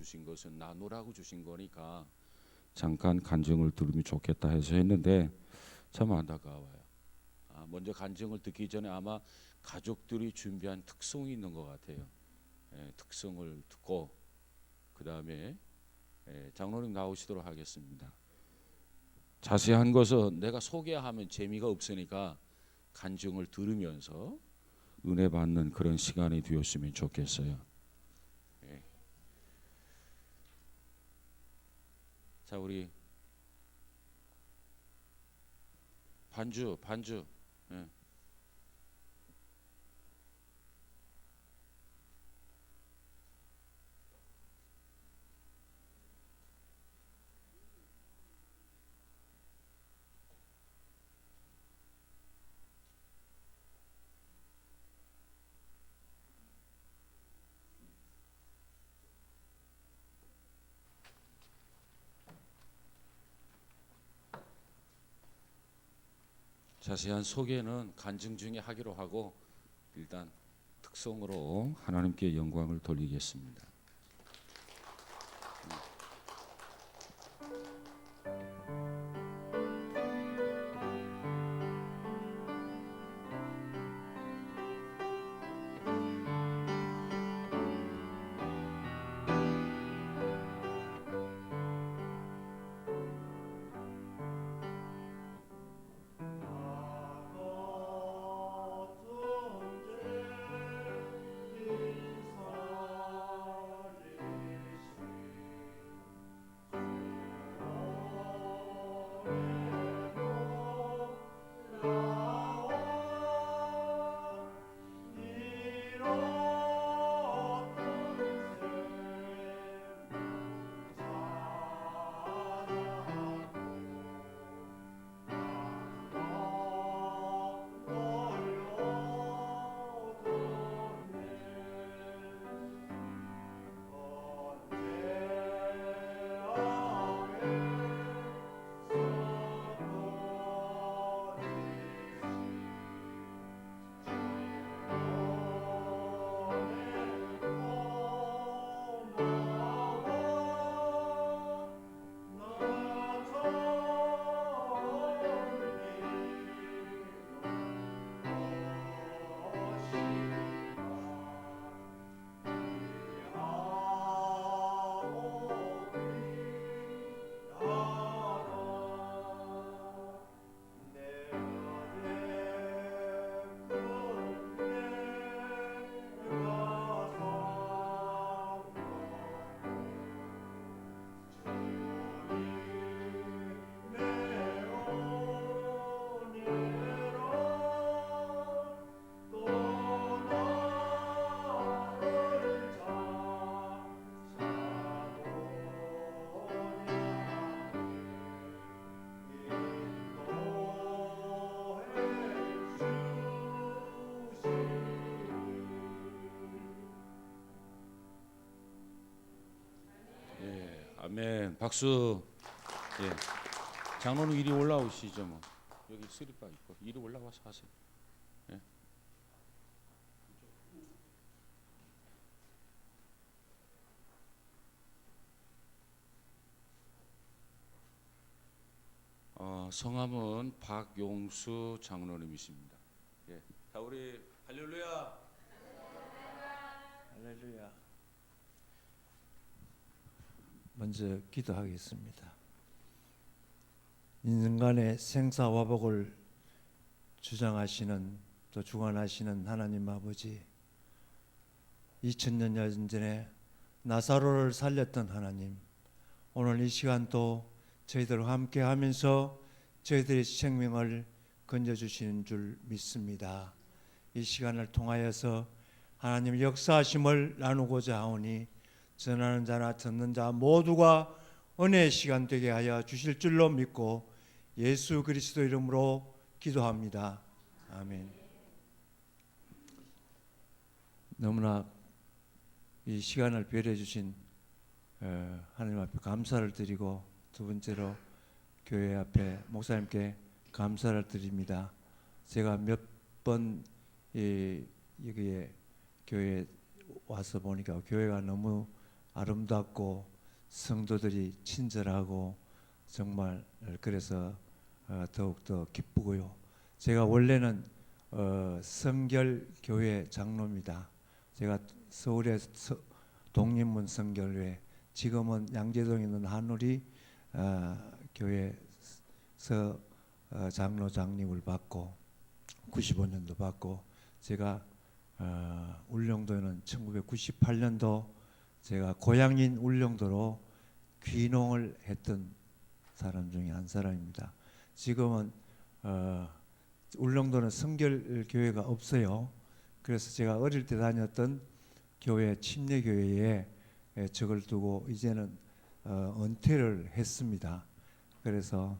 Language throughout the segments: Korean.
주신 것은 나누라고 주신 거니까 잠깐 간증을 들으면 좋겠다 해서 했는데 참 안타까워요. 먼저 간증을 듣기 전에 아마 가족들이 준비한 특송이 있는 것 같아요. 특성을 듣고 그 다음에 장로님 나오시도록 하겠습니다. 자세한 것은 내가 소개하면 재미가 없으니까 간증을 들으면서 은혜 받는 그런 시간이 되었으면 좋겠어요. 자, 우리 반주. 예. 자세한 소개는 간증 중에 하기로 하고 일단 특성으로 하나님께 영광을 돌리겠습니다. 아멘. 박수. 예. 장로는 이리 올라오시죠. 뭐. 여기 스리바 있고 이리 올라와서 하세요. 예. 성함은 박용수 장로님이십니다. 예. 자, 우리 할렐루야. 할렐루야. 먼저 기도하겠습니다. 인간의 생사화복을 주장하시는 또 주관하시는 하나님 아버지, 2000년 전에 나사로를 살렸던 하나님, 오늘 이 시간도 저희들과 함께 하면서 저희들의 생명을 건져주시는 줄 믿습니다. 이 시간을 통하여서 하나님의 역사하심을 나누고자 하오니 전하는 자나 듣는 자 모두가 은혜의 시간 되게 하여 주실 줄로 믿고 예수 그리스도 이름으로 기도합니다. 아멘. 너무나 이 시간을 배려해 주신 하나님 앞에 감사를 드리고, 두 번째로 교회 앞에 목사님께 감사를 드립니다. 제가 몇 번 여기에 교회에 와서 보니까 교회가 너무 아름답고 성도들이 친절하고 정말 그래서 더욱더 기쁘고요. 제가 원래는 성결교회 장로입니다. 제가 서울의 독립문 성결교회, 지금은 양재동에 있는 한우리 교회에서 장로 장립을 받고 95년도 받고, 제가 울릉도에는 1998년도 제가 고향인 울릉도로 귀농을 했던 사람 중에 한 사람입니다. 지금은 울릉도는 성결교회가 없어요. 그래서 제가 어릴 때 다녔던 교회, 침례교회에 적을 두고 이제는 은퇴를 했습니다. 그래서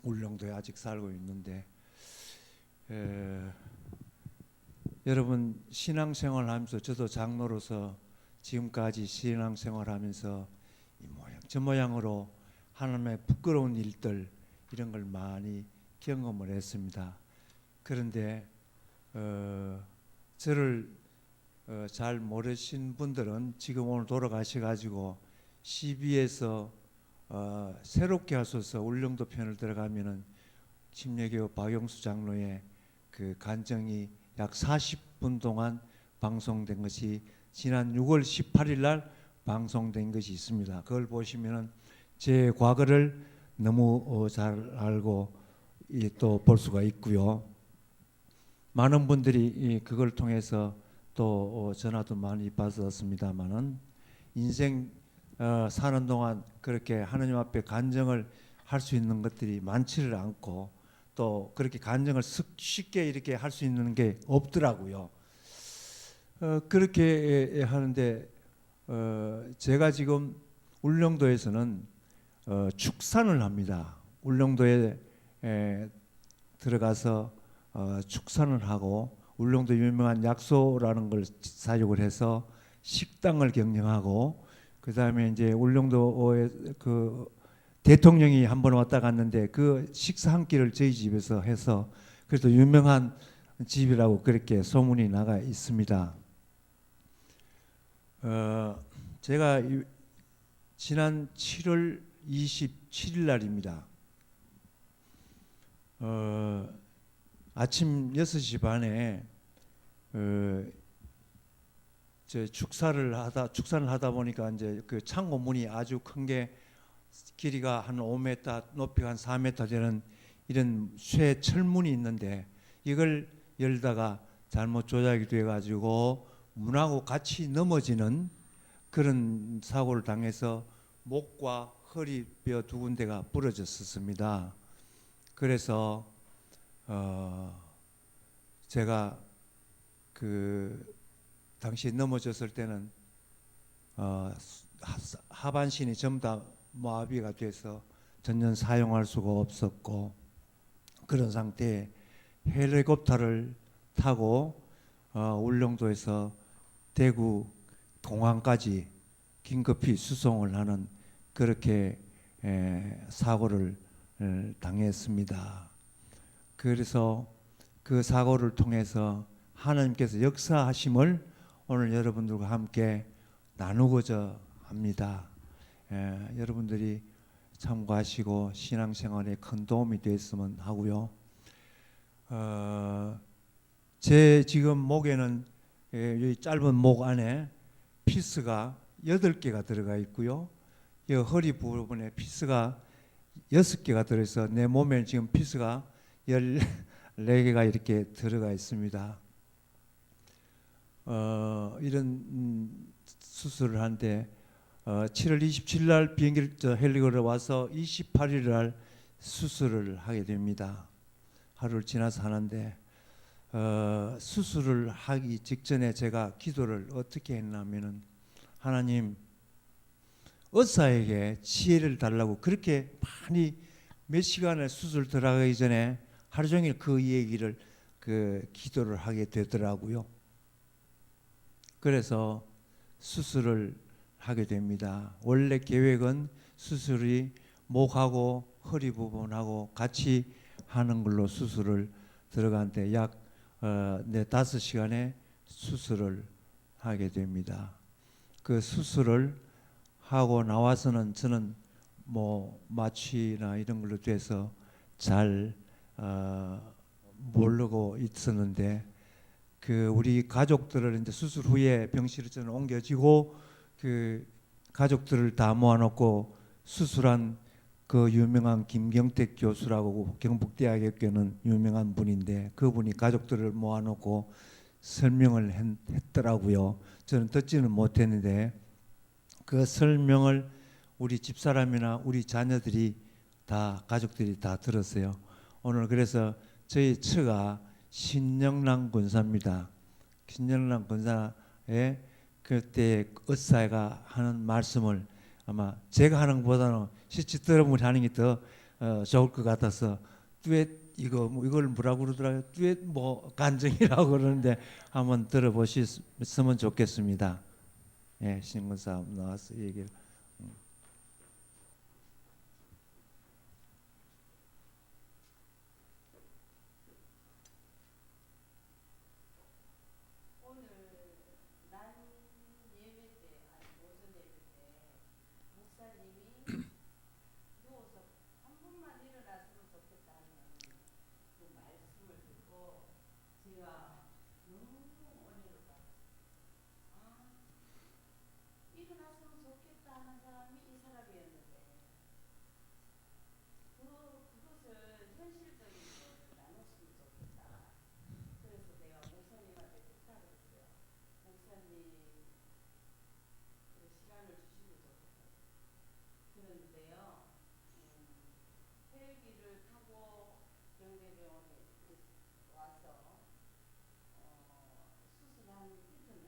울릉도에 아직 살고 있는데, 여러분 신앙생활 하면서, 저도 장로로서 지금까지 신앙생활 하면서 이 모양 저 모양으로 하나님의 부끄러운 일들, 이런 걸 많이 경험을 했습니다. 그런데 저를 잘 모르신 분들은 지금 오늘 돌아가셔가지고 CB에서 새롭게 하소서 울릉도 편을 들어가면은 침례교 박영수 장로의 그 간증이 약 40분 동안 방송된 것이 지난 6월 18일 날 방송된 것이 있습니다. 그걸 보시면은 제 과거를 너무 잘 알고 또 볼 수가 있고요. 많은 분들이 그걸 통해서 또 전화도 많이 받았습니다만은, 인생 사는 동안 그렇게 하나님 앞에 간증을 할 수 있는 것들이 많지를 않고, 또 그렇게 간증을 쉽게 이렇게 할 수 있는 게 없더라고요. 그렇게 하는데 제가 지금 울릉도에서는 축산을 합니다. 울릉도에 들어가서 축산을 하고, 울릉도 유명한 약소라는 걸 사육을 해서 식당을 경영하고, 그 다음에 이제 울릉도에 그 대통령이 한번 왔다 갔는데 그 식사 한 끼를 저희 집에서 해서, 그래도 유명한 집이라고 그렇게 소문이 나가 있습니다. 제가 지난 7월 27일 날입니다. 아침 6시 반에 축산을 하다 보니까 이제 그 창고 문이 아주 큰 게, 길이가 한 5m, 높이가 한 4m 되는 이런 쇠 철문이 있는데, 이걸 열다가 잘못 조작이 돼 가지고 문하고 같이 넘어지는 그런 사고를 당해서 목과 허리뼈 두 군데가 부러졌었습니다. 그래서 제가 그 당시 넘어졌을 때는 하반신이 전부 다 마비가 돼서 전혀 사용할 수가 없었고, 그런 상태에 헬리콥터를 타고 울릉도에서 대구 공항까지 긴급히 수송을 하는 그렇게 사고를 당했습니다. 그래서 그 사고를 통해서 하나님께서 역사하심을 오늘 여러분들과 함께 나누고자 합니다. 여러분들이 참고하시고 신앙생활에 큰 도움이 됐으면 하고요. 제 지금 목에는 이 짧은 목 안에 피스가 8개가 들어가 있고요. 이 허리 부분에 피스가 6개가 들어있어 내 몸에 지금 피스가 14개가 이렇게 들어가 있습니다. 이런 수술을 하는데 7월 27일 날 비행기를 헬리콥터로 와서 28일 날 수술을 하게 됩니다. 하루를 지나서 하는데 수술을 하기 직전에 제가 기도를 어떻게 했냐면은, 하나님 의사에게 지혜를 달라고 그렇게 많이 몇 시간을 수술 들어가기 전에 하루 종일 그 얘기를 기도를 하게 되더라고요. 그래서 수술을 하게 됩니다. 원래 계획은 수술이 목하고 허리 부분하고 같이 하는 걸로 수술을 들어가는데 약 4-5시간의 수술을 하게 됩니다. 그 수술을 하고 나와서는 저는 뭐 마취나 이런 걸로 돼서 잘 모르고 있었는데 그 우리 가족들을 이제 수술 후에 병실을 저는 옮겨지고 그 가족들을 다 모아놓고 수술한 그 유명한 김경택 교수라고 경북대학에 교는 유명한 분인데 그분이 가족들을 모아놓고 설명을 했더라고요. 저는 듣지는 못했는데 그 설명을 우리 집사람이나 우리 자녀들이 다 가족들이 다 들었어요. 오늘 그래서 저희 처가 신영란 권사입니다. 신영란 권사의 그때 의사가 하는 말씀을 아마 제가 하는 것보다는 실제 들으면 하는 게 더 좋을 것 같아서 듀엣 이거 뭐 이걸 뭐라고 그러더라고요. 듀엣 뭐 간증이라고 그러는데 한번 들어보셨으면 좋겠습니다. 예, 신권사 나와서 얘기를. 오늘 난 예배 때, 아니 오전 예배 때 목사님이 누워서 한 번만 일어났으면 좋겠다는 그 말씀을 듣고 제가 너무 은혜를 받았어요. 아, 일어났으면 좋겠다 하는 사람이 이 사람이었는데 그것을 현실적인 걸 나눴으면 좋겠다. 그래서 내가 목사님한테 부탁을 했어요. 목사님 그 시간을 주시면 좋겠다. 그랬는데요. 헬기를 타고 경대병원에 와서 수술한 이튿날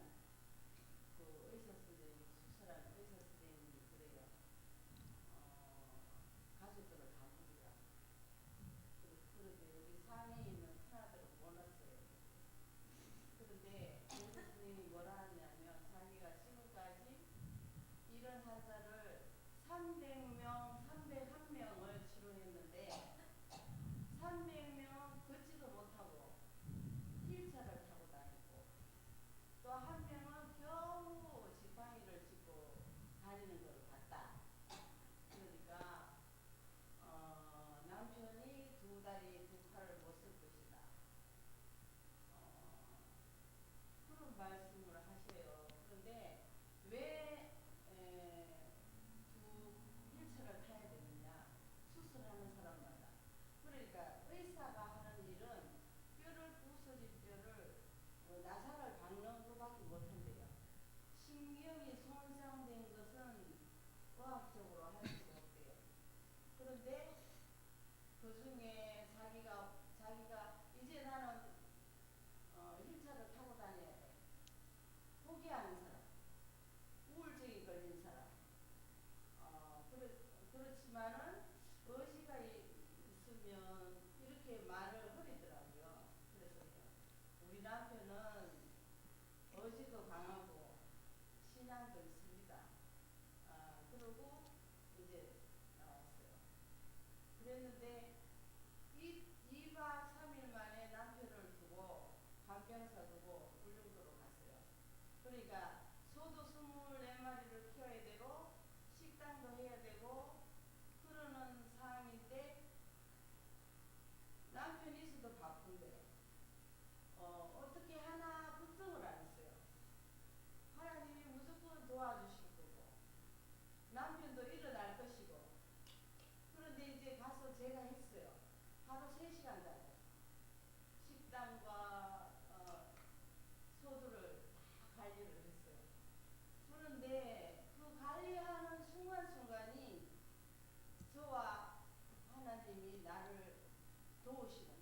그 의사 선생님 수술한 의사 선생님이 그래요. 가족들을 다 부르라. 그런데 여기 상해에 있는 큰아들은 몰랐어요. 그런데 의사 선생님이 뭐라 하냐면 자기가 지금까지 이런 환자를 300명, 301명을 치료했는데 300명 걷지도 못하고 휠체어를 타고 다니고 또 한 명은 겨우 지팡이를 짚고 다니는 걸 봤다. 그러니까 남편이 두 다리 두 팔을 못 쓸 것이다. 그런 말씀을 하셔요. 그런데 왜 휠체어를 타야 되느냐? 수술하는 사람마다. 그러니까 의사가 하는 일은 뼈를 부서진 뼈를 나사를 박는 것밖에 못한대요. 신경이 손상된 것은 의학적으로 할 수가 없대요. 그런데 그 중에 자기가 이제 나는 휠체어를 타고 다녀야 돼. 포기하는 사람, 우울증이 걸린 사람. 그렇지만은 의지가 있으면 이렇게 말을 흐리더라고요. 그래서 우리 남편은 의지도 강하고 신앙도 있습니다. 그러고 이제 나왔어요. 그랬는데 2박 3일 만에 남편을 두고 간병사 두고 울릉도로 갔어요. 그러니까 소도 24마리를 키워야 되고 식당도 해야 되고 그러는 상황인데 남편이 있어도 바쁜데 어떻게 하나 걱정을 안 했어요. 하나님이 무조건 도와주실 거고 남편도 일어날 것이고 그런데 이제 가서 제가 했어요. 하루 3시간 자고 식당과 소들을 다 관리를 했어요. 그런데 그 관리하는 순간순간이 저와 하나님이 나를 도우시는 거.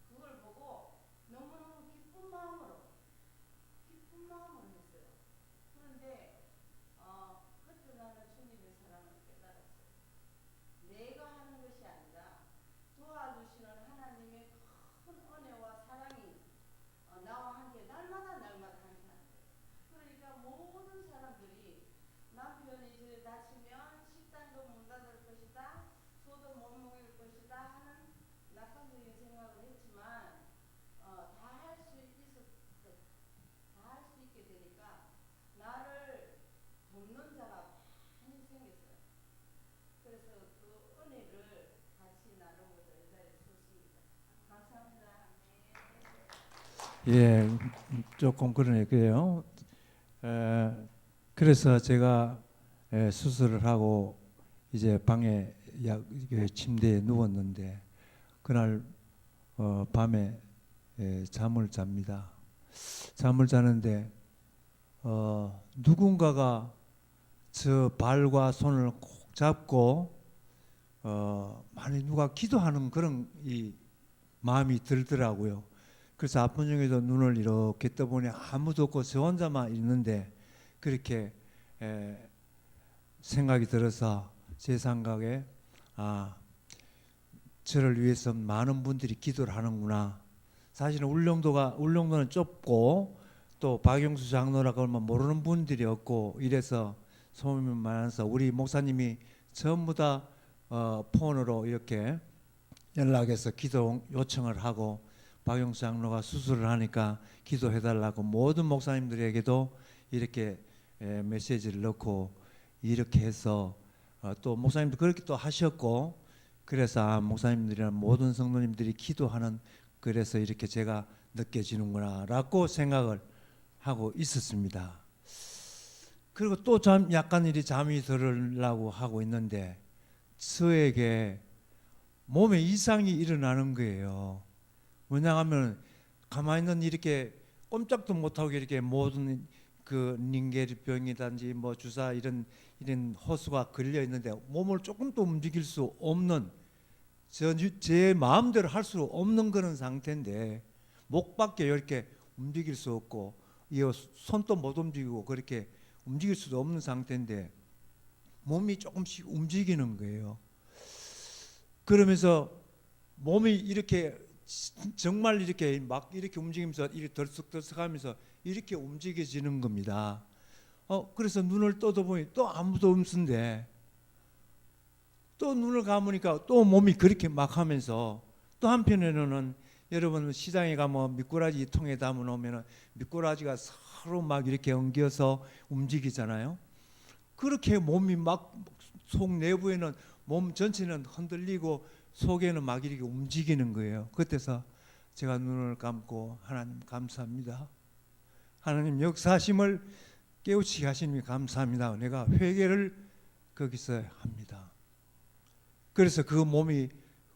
그걸 보고 너무너무 기쁜 마음으로 했어요. 그런데 그때 나는 주님의 사랑을 깨달았어요. 내가 하는 것이 아니라 도와주시는 하나님의 큰 은혜와 사랑이 나와 함께 날마다 함께하는 거예요. 그러니까 모든 사람들이 남편이 이제 다치면 식당도 문 닫을 것이다, 소도 못 먹일 것이다 하는 낙관적인 생각을 했지만 다 할 수 있게 되니까 나를 돕는 자가 많이 생겼어요. 그래서 그 은혜를 같이 나누고자 이 자리에 섰습니다. 감사합니다. 예, 조금 그러네요. 그래서 제가 수술을 하고 이제 방에 침대에 누웠는데 그날 밤에 잠을 잡니다. 잠을 자는데 누군가가 저 발과 손을 꼭 잡고 많이 누가 기도하는 그런 이 마음이 들더라고요. 그래서 아픈 중에도 눈을 이렇게 떠보니 아무도 없고 저 혼자만 있는데 그렇게 생각이 들어서 제 생각에 저를 위해서 많은 분들이 기도를 하는구나. 사실은 울릉도는 좁고 또 박영수 장로라고 하면 모르는 분들이 없고 이래서 소문이 많아서 우리 목사님이 전부 다 폰으로 이렇게 연락해서 기도 요청을 하고 박영수 장로가 수술을 하니까 기도해달라고 모든 목사님들에게도 이렇게 메시지를 넣고 이렇게 해서 또 목사님도 그렇게 또 하셨고 그래서 목사님들이나 모든 성도님들이 기도하는 그래서 이렇게 제가 느껴지는구나 라고 생각을 하고 있었습니다. 그리고 또 약간 잠이 들으려고 하고 있는데 저에게 몸에 이상이 일어나는 거예요. 왜냐하면 가만히 있는 이렇게 꼼짝도 못하고 이렇게 모든 그 닌게리병이든지 뭐 주사 이런 호수가 걸려 있는데 몸을 조금도 움직일 수 없는 제 마음대로 할 수 없는 그런 상태인데 목밖에 이렇게 움직일 수 없고 이 손도 못 움직이고 그렇게 움직일 수도 없는 상태인데 몸이 조금씩 움직이는 거예요. 그러면서 몸이 이렇게 정말 이렇게 막 이렇게 움직이면서 이렇게 덜썩덜썩하면서 이렇게 움직여지는 겁니다. 그래서 눈을 떠보니 또 아무도 없는데 또 눈을 감으니까 또 몸이 그렇게 막 하면서 또 한편에는 여러분 시장에 가면 미꾸라지 통에 담아 놓으면 미꾸라지가 서로 막 이렇게 엉겨서 움직이잖아요. 그렇게 몸이 막 속 내부에는 몸 전체는 흔들리고 속에는 막 이렇게 움직이는 거예요. 그때서 제가 눈을 감고 하나님 감사합니다. 하나님 역사하심을 깨우치게 하시니 감사합니다. 내가 회개를 거기서 합니다. 그래서 그 몸이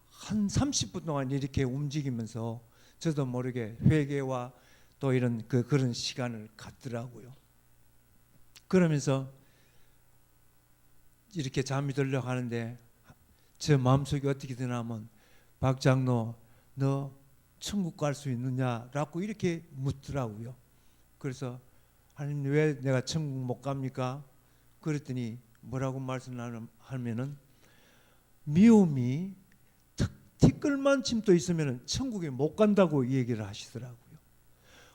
한 30분 동안 이렇게 움직이면서 저도 모르게 회개와 또 이런 그런 시간을 갖더라고요. 그러면서 이렇게 잠이 들려고 하는데 제 마음속에 어떻게 되냐면 박 장로 너 천국 갈 수 있느냐라고 이렇게 묻더라고요. 그래서 하나님 왜 내가 천국 못 갑니까? 그랬더니 뭐라고 말씀하면은 미움이 티끌만침도 있으면 천국에 못 간다고 얘기를 하시더라고요.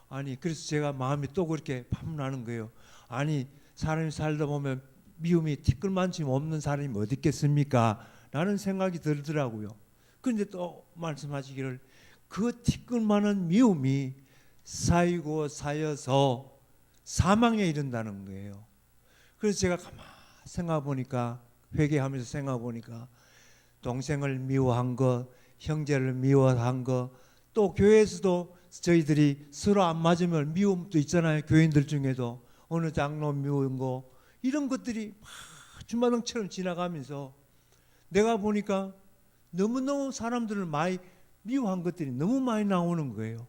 아니 그래서 제가 마음이 또 그렇게 파문나는 거예요. 아니 사람이 살다 보면 미움이 티끌만침 없는 사람이 어디 있겠습니까? 라는 생각이 들더라고요. 그런데 또 말씀하시기를 그 티끌만한 미움이 쌓이고 쌓여서 사망에 이른다는 거예요. 그래서 제가 가만히 생각해 보니까 회개하면서 생각해 보니까 동생을 미워한 것, 형제를 미워한 것, 또 교회에서도 저희들이 서로 안 맞으면 미움도 있잖아요. 교인들 중에도 어느 장로 미운 거 이런 것들이 막 주마등처럼 지나가면서 내가 보니까 너무너무 사람들을 많이 미워한 것들이 너무 많이 나오는 거예요.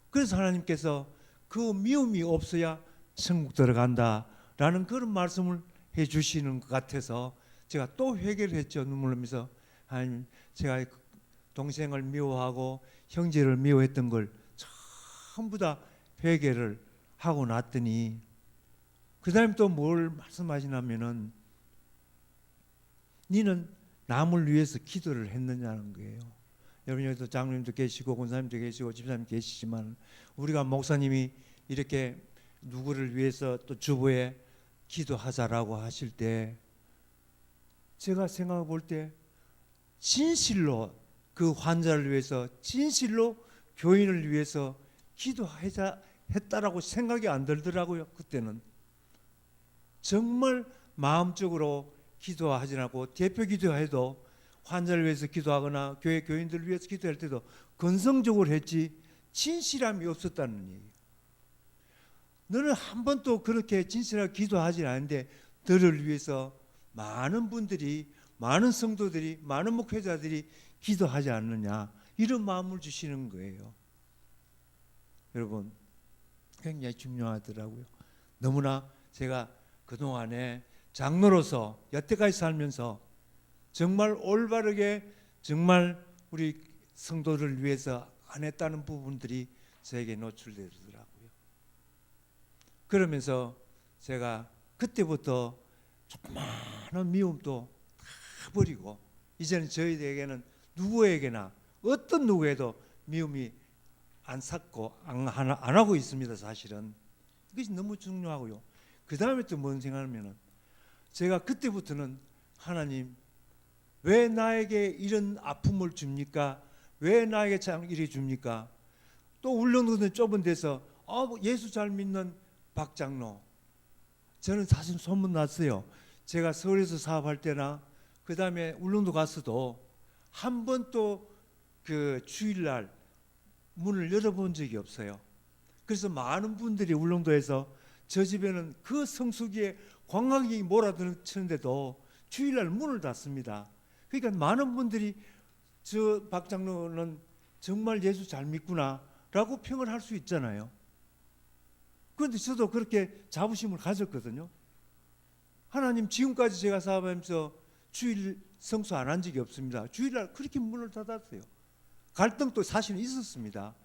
그래서 하나님께서 그 미움이 없어야 천국 들어간다라는 그런 말씀을 해주시는 것 같아서 제가 또 회개를 했죠. 눈물 흘리면서 하나님 제가 동생을 미워하고 형제를 미워했던 걸 전부 다 회개를 하고 났더니 그 다음에 또 뭘 말씀하시냐면은 니는 남을 위해서 기도를 했느냐는 거예요. 여러분 여기도 장로님도 계시고 권사님도 계시고 집사님 계시지만 우리가 목사님이 이렇게 누구를 위해서 또 주보에 기도하자라고 하실 때 제가 생각해 볼 때 진실로 그 환자를 위해서 진실로 교인을 위해서 기도했다라고 생각이 안 들더라고요. 그때는 정말 마음적으로 기도하지 않고 대표 기도해도 환자를 위해서 기도하거나 교회 교인들을 위해서 기도할 때도 건성적으로 했지 진실함이 없었다는 얘기예요. 너는 한 번도 그렇게 진실하게 기도하지 않는데 너를 위해서 많은 분들이, 많은 성도들이, 많은 목회자들이 기도하지 않느냐, 이런 마음을 주시는 거예요. 여러분, 굉장히 중요하더라고요. 너무나 제가 그동안에 장로로서 여태까지 살면서 정말 올바르게 정말 우리 성도를 위해서 안 했다는 부분들이 저에게 노출되더라고요. 그러면서 제가 그때부터 조그마한 미움도 다 버리고 이제는 저희에게는 누구에게나 어떤 누구에도 미움이 안 샀고 안 하고 있습니다. 사실은 이것이 너무 중요하고요. 그 다음에 또 뭔 생각하면은 제가 그때부터는 하나님 왜 나에게 이런 아픔을 줍니까? 왜 나에게 참 이리 줍니까? 또 울릉도는 좁은 데서 예수 잘 믿는 박 장로, 저는 사실 소문 났어요. 제가 서울에서 사업할 때나 그 다음에 울릉도 가서도 한 번도 그 주일날 문을 열어본 적이 없어요. 그래서 많은 분들이 울릉도에서 저 집에는 그 성수기에 관광객이 몰아치는데도 주일날 문을 닫습니다. 그러니까 많은 분들이 저 박 장로는 정말 예수 잘 믿구나라고 평을 할 수 있잖아요. 그런데 저도 그렇게 자부심을 가졌거든요. 하나님, 지금까지 제가 사업하면서 주일 성수 안 한 적이 없습니다. 주일날 그렇게 문을 닫았어요. 갈등도 사실은 있었습니다.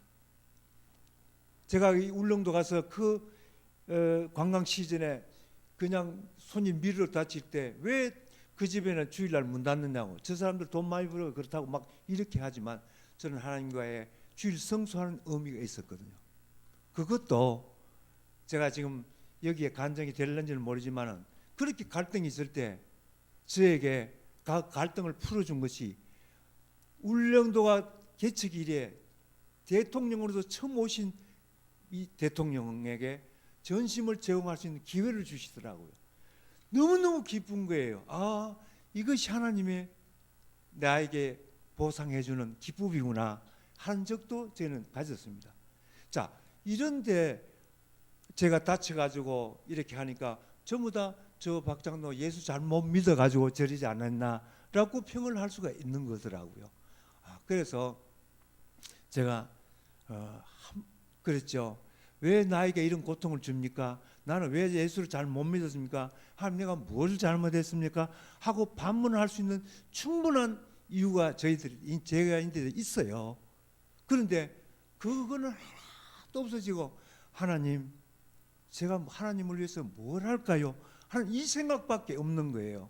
제가 울릉도 가서 그 관광 시즌에 그냥 손님 미루어 다칠 때 왜 그 집에는 주일날 문 닫느냐고, 저 사람들 돈 많이 벌어 그렇다고 막 이렇게 하지만 저는 하나님과의 주일 성수하는 의미가 있었거든요. 그것도 제가 지금 여기에 간증이 될는지는 모르지만 그렇게 갈등이 있을 때 저에게 갈등을 풀어준 것이 울릉도가 개척 이래 대통령으로서 처음 오신 이 대통령에게 전심을 제공할 수 있는 기회를 주시더라고요. 너무너무 기쁜 거예요. 이것이 하나님의 나에게 보상해주는 기쁨이구나 하는 적도 저는 가졌습니다. 자, 이런데 제가 다쳐가지고 이렇게 하니까 전부 다 저 박장로 예수 잘못 믿어가지고 저리지 않았나라고 평을 할 수가 있는 거더라고요. 그래서 제가 그랬죠. 왜 나에게 이런 고통을 줍니까? 나는 왜 예수를 잘 못 믿었습니까? 하나님, 내가 뭘 잘못했습니까? 하고 반문을 할 수 있는 충분한 이유가 제가 있어요. 그런데 그거는 하나도 없어지고 하나님, 제가 하나님을 위해서 뭘 할까요? 하는 이 생각밖에 없는 거예요.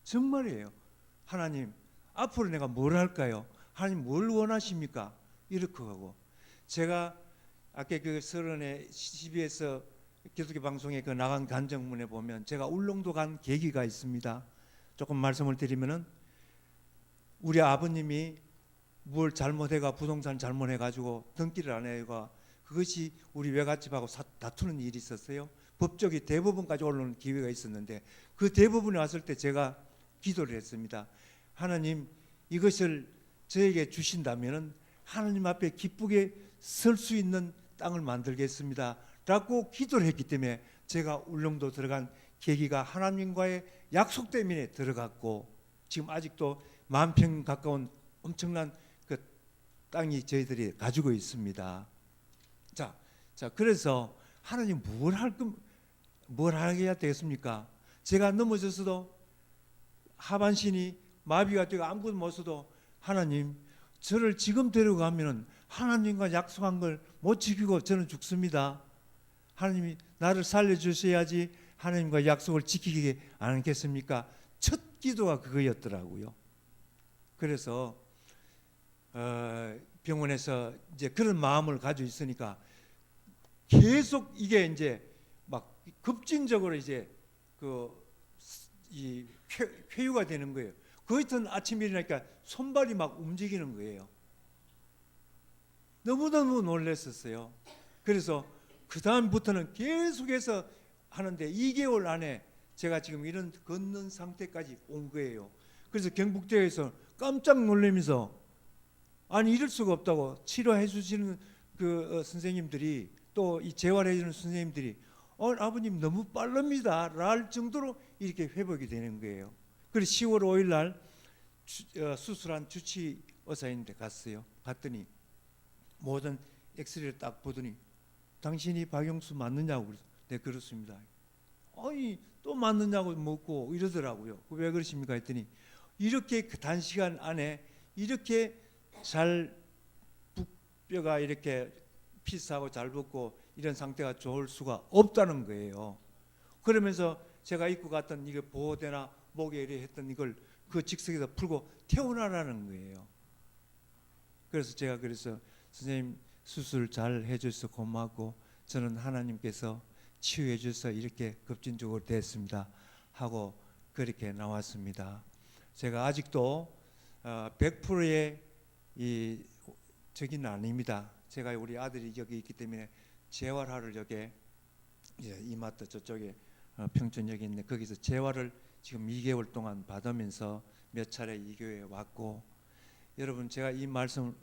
정말이에요. 하나님, 앞으로 내가 뭘 할까요? 하나님, 뭘 원하십니까? 이렇게 하고 제가 아까 그 서론에 CBS 기독교 방송에 그 나간 간증문에 보면 제가 울릉도 간 계기가 있습니다. 조금 말씀을 드리면은 우리 아버님이 뭘 잘못해가 부동산 잘못해가지고 등기를 안 해가 그것이 우리 외갓집하고 다투는 일이 있었어요. 법적이 대법원까지 올라오는 기회가 있었는데 그 대법원에 왔을 때 제가 기도를 했습니다. 하나님, 이것을 저에게 주신다면은 하나님 앞에 기쁘게 설 수 있는 땅을 만들겠습니다 라고 기도를 했기 때문에 제가 울릉도 들어간 계기가 하나님과의 약속 때문에 들어갔고 지금 아직도 10,000평 가까운 엄청난 그 땅이 저희들이 가지고 있습니다. 자, 그래서 하나님 뭘 하게 되겠습니까? 제가 넘어졌어도 하반신이 마비가 되고 아무것도 못 써도 하나님, 저를 지금 데려가면 하나님과 약속한 걸 못 지키고 저는 죽습니다. 하나님이 나를 살려주셔야지 하나님과 약속을 지키게 않겠습니까? 첫 기도가 그거였더라고요. 그래서 병원에서 이제 그런 마음을 가지고 있으니까 계속 이게 이제 막 급진적으로 이제 이 쾌유가 되는 거예요. 그 이튿 아침에 일어나니까 손발이 막 움직이는 거예요. 너무너무 놀랐었어요. 그래서 그 다음부터는 계속해서 하는데 2개월 안에 제가 지금 이런 걷는 상태까지 온 거예요. 그래서 경북대에서 깜짝 놀라면서 아니 이럴 수가 없다고 치료해 주시는 그 선생님들이 또 이 재활해 주는 선생님들이 아버님 너무 빠릅니다 랄 정도로 이렇게 회복이 되는 거예요. 그래서 10월 5일 날 수술한 주치 의사인데 갔어요. 갔더니 모든 엑스레이를 딱 보더니 당신이 박용수 맞느냐고 그래서 네 그렇습니다. 아니 또 맞느냐고 묻고 이러더라고요. 왜 그러십니까 했더니 이렇게 그 단시간 안에 이렇게 잘 뼈가 이렇게 피스하고 잘 붙고 이런 상태가 좋을 수가 없다는 거예요. 그러면서 제가 입고 갔던 이거 보호대나 목에 이래 했던 이걸 그 직석에서 풀고 태어나라는 거예요. 그래서 제가 그래서 선생님 수술 잘 해줘서 고맙고 저는 하나님께서 치유해 주셔서 이렇게 급진적으로 됐습니다 하고 그렇게 나왔습니다. 제가 아직도 100%의 이 적인 아닙니다. 제가 우리 아들이 여기 있기 때문에 재활하를 여기 이마트 저쪽에 평촌역에 있는데 거기서 재활을 지금 2개월 동안 받으면서 몇 차례 이 교회에 왔고 여러분 제가 이 말씀을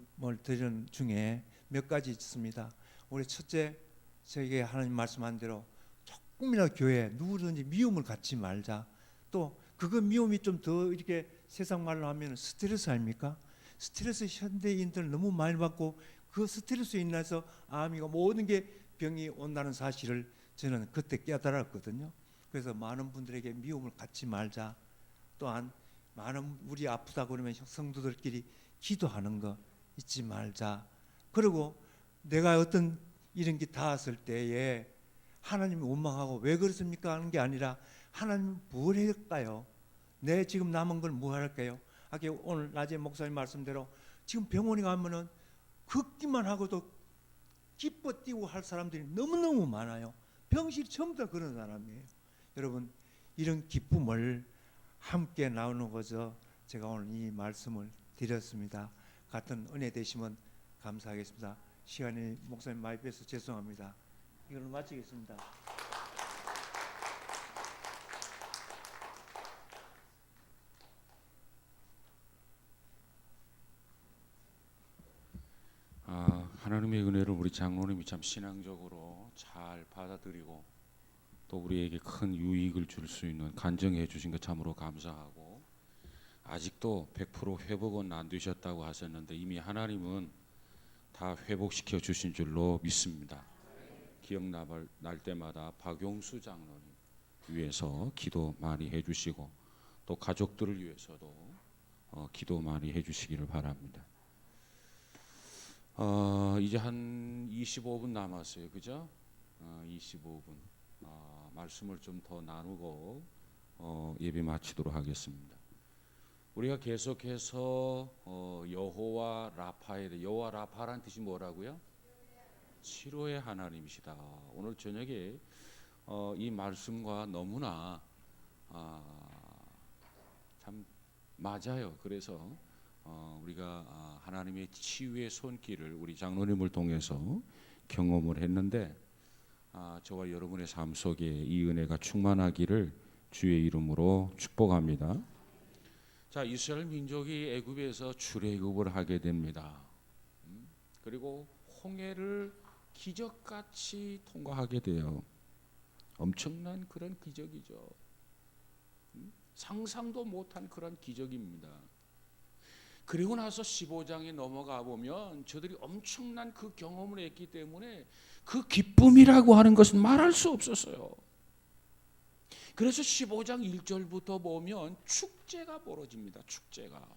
드리는 중에 몇 가지 있습니다. 우리 첫째 저에게 하나님 말씀한 대로 조금이라도 교회에 누구든지 미움을 갖지 말자. 또 그거 미움이 좀 더 이렇게 세상 말로 하면 스트레스 아닙니까? 스트레스 현대인들 너무 많이 받고 그 스트레스에 인해서 암이고 모든 게 병이 온다는 사실을 저는 그때 깨달았거든요. 그래서 많은 분들에게 미움을 갖지 말자. 또한 많은 우리 아프다 그러면 성도들끼리 기도하는 거 잊지 말자. 그리고 내가 어떤 이런 게 닿았을 때에 하나님이 원망하고 왜 그렇습니까 하는 게 아니라 하나님 뭘 할까요? 내 지금 남은 걸 뭐 할까요? 아까 오늘 낮에 목사님 말씀대로 지금 병원에 가면은 걷기만 하고도 기뻐 뛰고 할 사람들이 너무너무 많아요. 병실이 전부 다 그런 사람이에요. 여러분 이런 기쁨을 함께 나누는 거죠. 제가 오늘 이 말씀을 드렸습니다. 같은 은혜 되시면 감사하겠습니다. 시간이 목사님 많이 뺏어 죄송합니다. 이걸로 마치겠습니다. 하나님의 은혜를 우리 장로님이 참 신앙적으로 잘 받아들이고 또 우리에게 큰 유익을 줄 수 있는 간증해 주신 것 참으로 감사하고 아직도 100% 회복은 안 되셨다고 하셨는데 이미 하나님은 다 회복시켜 주신 줄로 믿습니다. 기억날 때마다 박용수 장로님 위해서 기도 많이 해주시고 또 가족들을 위해서도 기도 많이 해주시기를 바랍니다. 이제 한 25분 남았어요, 그죠? 25분 말씀을 좀 더 나누고 예배 마치도록 하겠습니다. 우리가 계속해서 여호와 라파에 대해 여호와 라파란 뜻이 뭐라고요? 치료의 하나님이시다. 오늘 저녁에 이 말씀과 너무나 참 맞아요. 그래서 우리가 하나님의 치유의 손길을 우리 장로님을 통해서 경험을 했는데 저와 여러분의 삶 속에 이 은혜가 충만하기를 주의 이름으로 축복합니다. 자, 이스라엘 민족이 애굽에서 출애굽을 하게 됩니다. 그리고 홍해를 기적같이 통과하게 돼요. 엄청난 그런 기적이죠. 상상도 못한 그런 기적입니다. 그리고 나서 15장에 넘어가 보면 저들이 엄청난 그 경험을 했기 때문에 그 기쁨이라고 하는 것은 말할 수 없었어요. 그래서 15장 1절부터 보면 축제가 벌어집니다. 축제가.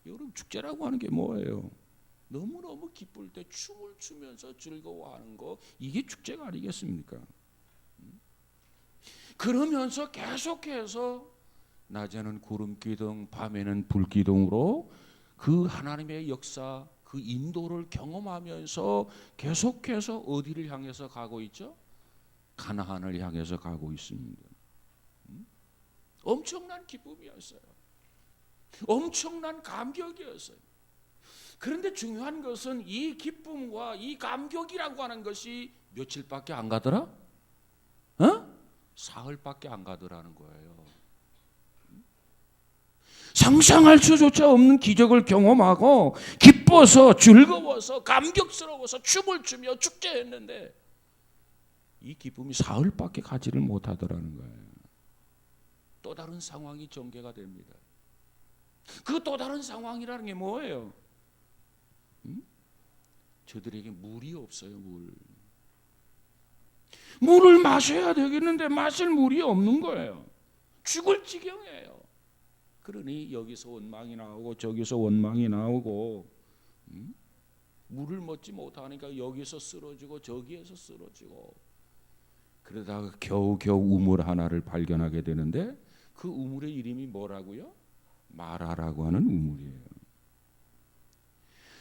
여러분 축제라고 하는 게 뭐예요? 너무너무 기쁠 때 춤을 추면서 즐거워하는 거 이게 축제가 아니겠습니까? 그러면서 계속해서 낮에는 구름 기둥, 밤에는 불 기둥으로 그 하나님의 역사, 그 인도를 경험하면서 계속해서 어디를 향해서 가고 있죠? 가나안을 향해서 가고 있습니다. 엄청난 기쁨이었어요. 엄청난 감격이었어요. 그런데 중요한 것은 이 기쁨과 이 감격이라고 하는 것이 며칠밖에 안 가더라? 어? 사흘밖에 안 가더라는 거예요. 상상할 수조차 없는 기적을 경험하고 기뻐서 즐거워서 감격스러워서 춤을 추며 축제했는데 이 기쁨이 사흘밖에 가지를 못하더라는 거예요. 또 다른 상황이 전개가 됩니다. 그 또 다른 상황이라는 게 뭐예요? 저들에게 물이 없어요. 물을 마셔야 되겠는데 마실 물이 없는 거예요. 죽을 지경이에요. 그러니 여기서 원망이 나오고 저기서 원망이 나오고 물을 먹지 못하니까 여기서 쓰러지고 저기에서 쓰러지고 그러다가 겨우겨우 우물 하나를 발견하게 되는데 그 우물의 이름이 뭐라고요? 마라라고 하는 우물이에요.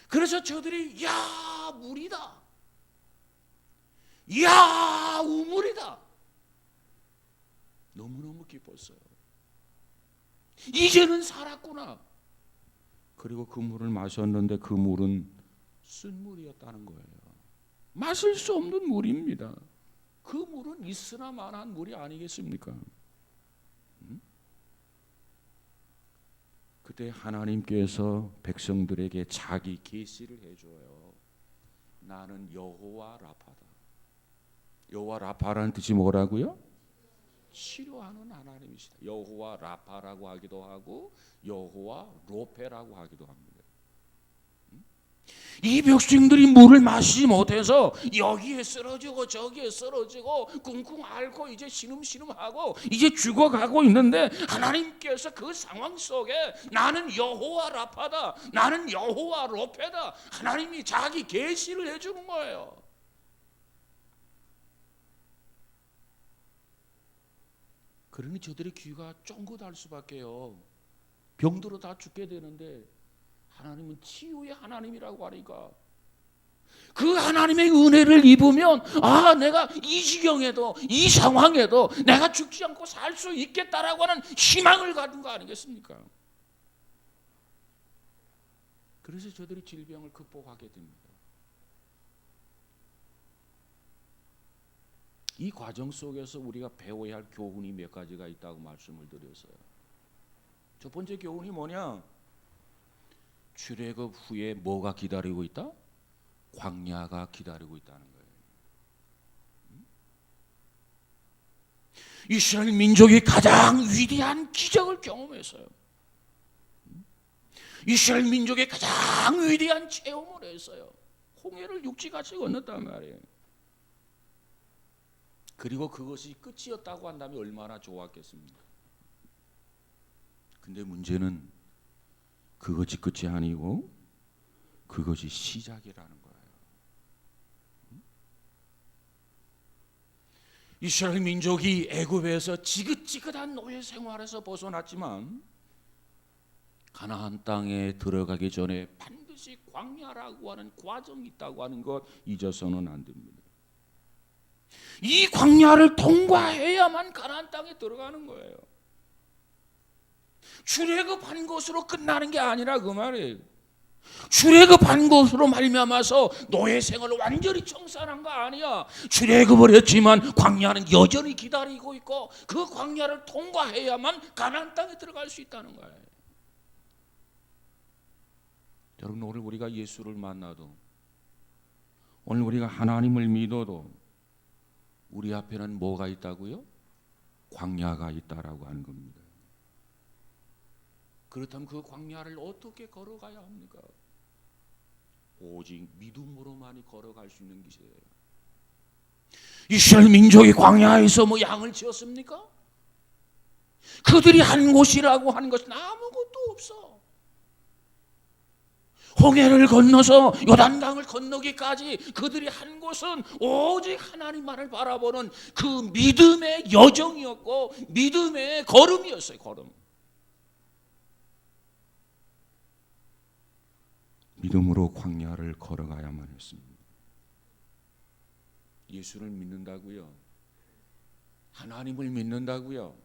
그래서 저들이 야 물이다, 야 우물이다, 너무너무 기뻤어요. 이제는 살았구나. 그리고 그 물을 마셨는데 그 물은 쓴 물이었다는 거예요. 마실 수 없는 물입니다. 그 물은 있으나 마나한 물이 아니겠습니까? 그때 하나님께서 백성들에게 자기 계시를 해줘요. 나는 여호와 라파다. 여호와 라파라는 뜻이 뭐라고요? 치료하는 하나님이시다. 여호와 라파라고 하기도 하고 여호와 로페라고 하기도 합니다. 이 백성들이 물을 마시지 못해서 여기에 쓰러지고 저기에 쓰러지고 쿵쿵 앓고 이제 신음신음하고 이제 죽어가고 있는데 하나님께서 그 상황 속에 나는 여호와 라파다, 나는 여호와 로페다, 하나님이 자기 계시를 해주는 거예요. 그러니 저들의 귀가 쫑긋할 수밖에요. 병들어 다 죽게 되는데 하나님은 치유의 하나님이라고 하니까 그 하나님의 은혜를 입으면 아 내가 이 지경에도 이 상황에도 내가 죽지 않고 살 수 있겠다라고 하는 희망을 가진 거 아니겠습니까? 그래서 저들이 질병을 극복하게 됩니다. 이 과정 속에서 우리가 배워야 할 교훈이 몇 가지가 있다고 말씀을 드렸어요. 첫 번째 교훈이 뭐냐? 출애굽 후에 뭐가 기다리고 있다? 광야가 기다리고 있다는 거예요. 이스라엘 민족이 가장 위대한 기적을 경험했어요. 이스라엘 민족이 가장 위대한 체험을 했어요. 홍해를 육지같이 건넜단 말이에요. 그리고 그것이 끝이었다고 한다면 얼마나 좋았겠습니까? 근데 문제는 그것이 끝이 아니고 그것이 시작이라는 거예요. 이스라엘 민족이 애굽에서 지긋지긋한 노예 생활에서 벗어났지만 가나안 땅에 들어가기 전에 반드시 광야라고 하는 과정이 있다고 하는 것 잊어서는 안 됩니다. 이 광야를 통과해야만 가나안 땅에 들어가는 거예요. 출애굽한 것으로 끝나는 게 아니라 그 말이에요. 출애굽한 것으로 말미암아서 노예 생활을 완전히 청산한 거 아니야. 출애굽을 했지만 광야는 여전히 기다리고 있고 그 광야를 통과해야만 가나안 땅에 들어갈 수 있다는 거예요. 여러분 오늘 우리가 예수를 만나도 오늘 우리가 하나님을 믿어도 우리 앞에는 뭐가 있다고요? 광야가 있다라고 하는 겁니다. 그렇다면 그 광야를 어떻게 걸어가야 합니까? 오직 믿음으로만이 걸어갈 수 있는 것이에요. 이스라엘 민족이 광야에서 뭐 양을 지었습니까? 그들이 한 곳이라고 하는 것은 아무것도 없어. 홍해를 건너서 요단강을 건너기까지 그들이 한 곳은 오직 하나님만을 바라보는 그 믿음의 여정이었고 믿음의 걸음이었어요. 걸음. 믿음으로 광야를 걸어가야만 했습니다. 예수를 믿는다고요? 하나님을 믿는다고요?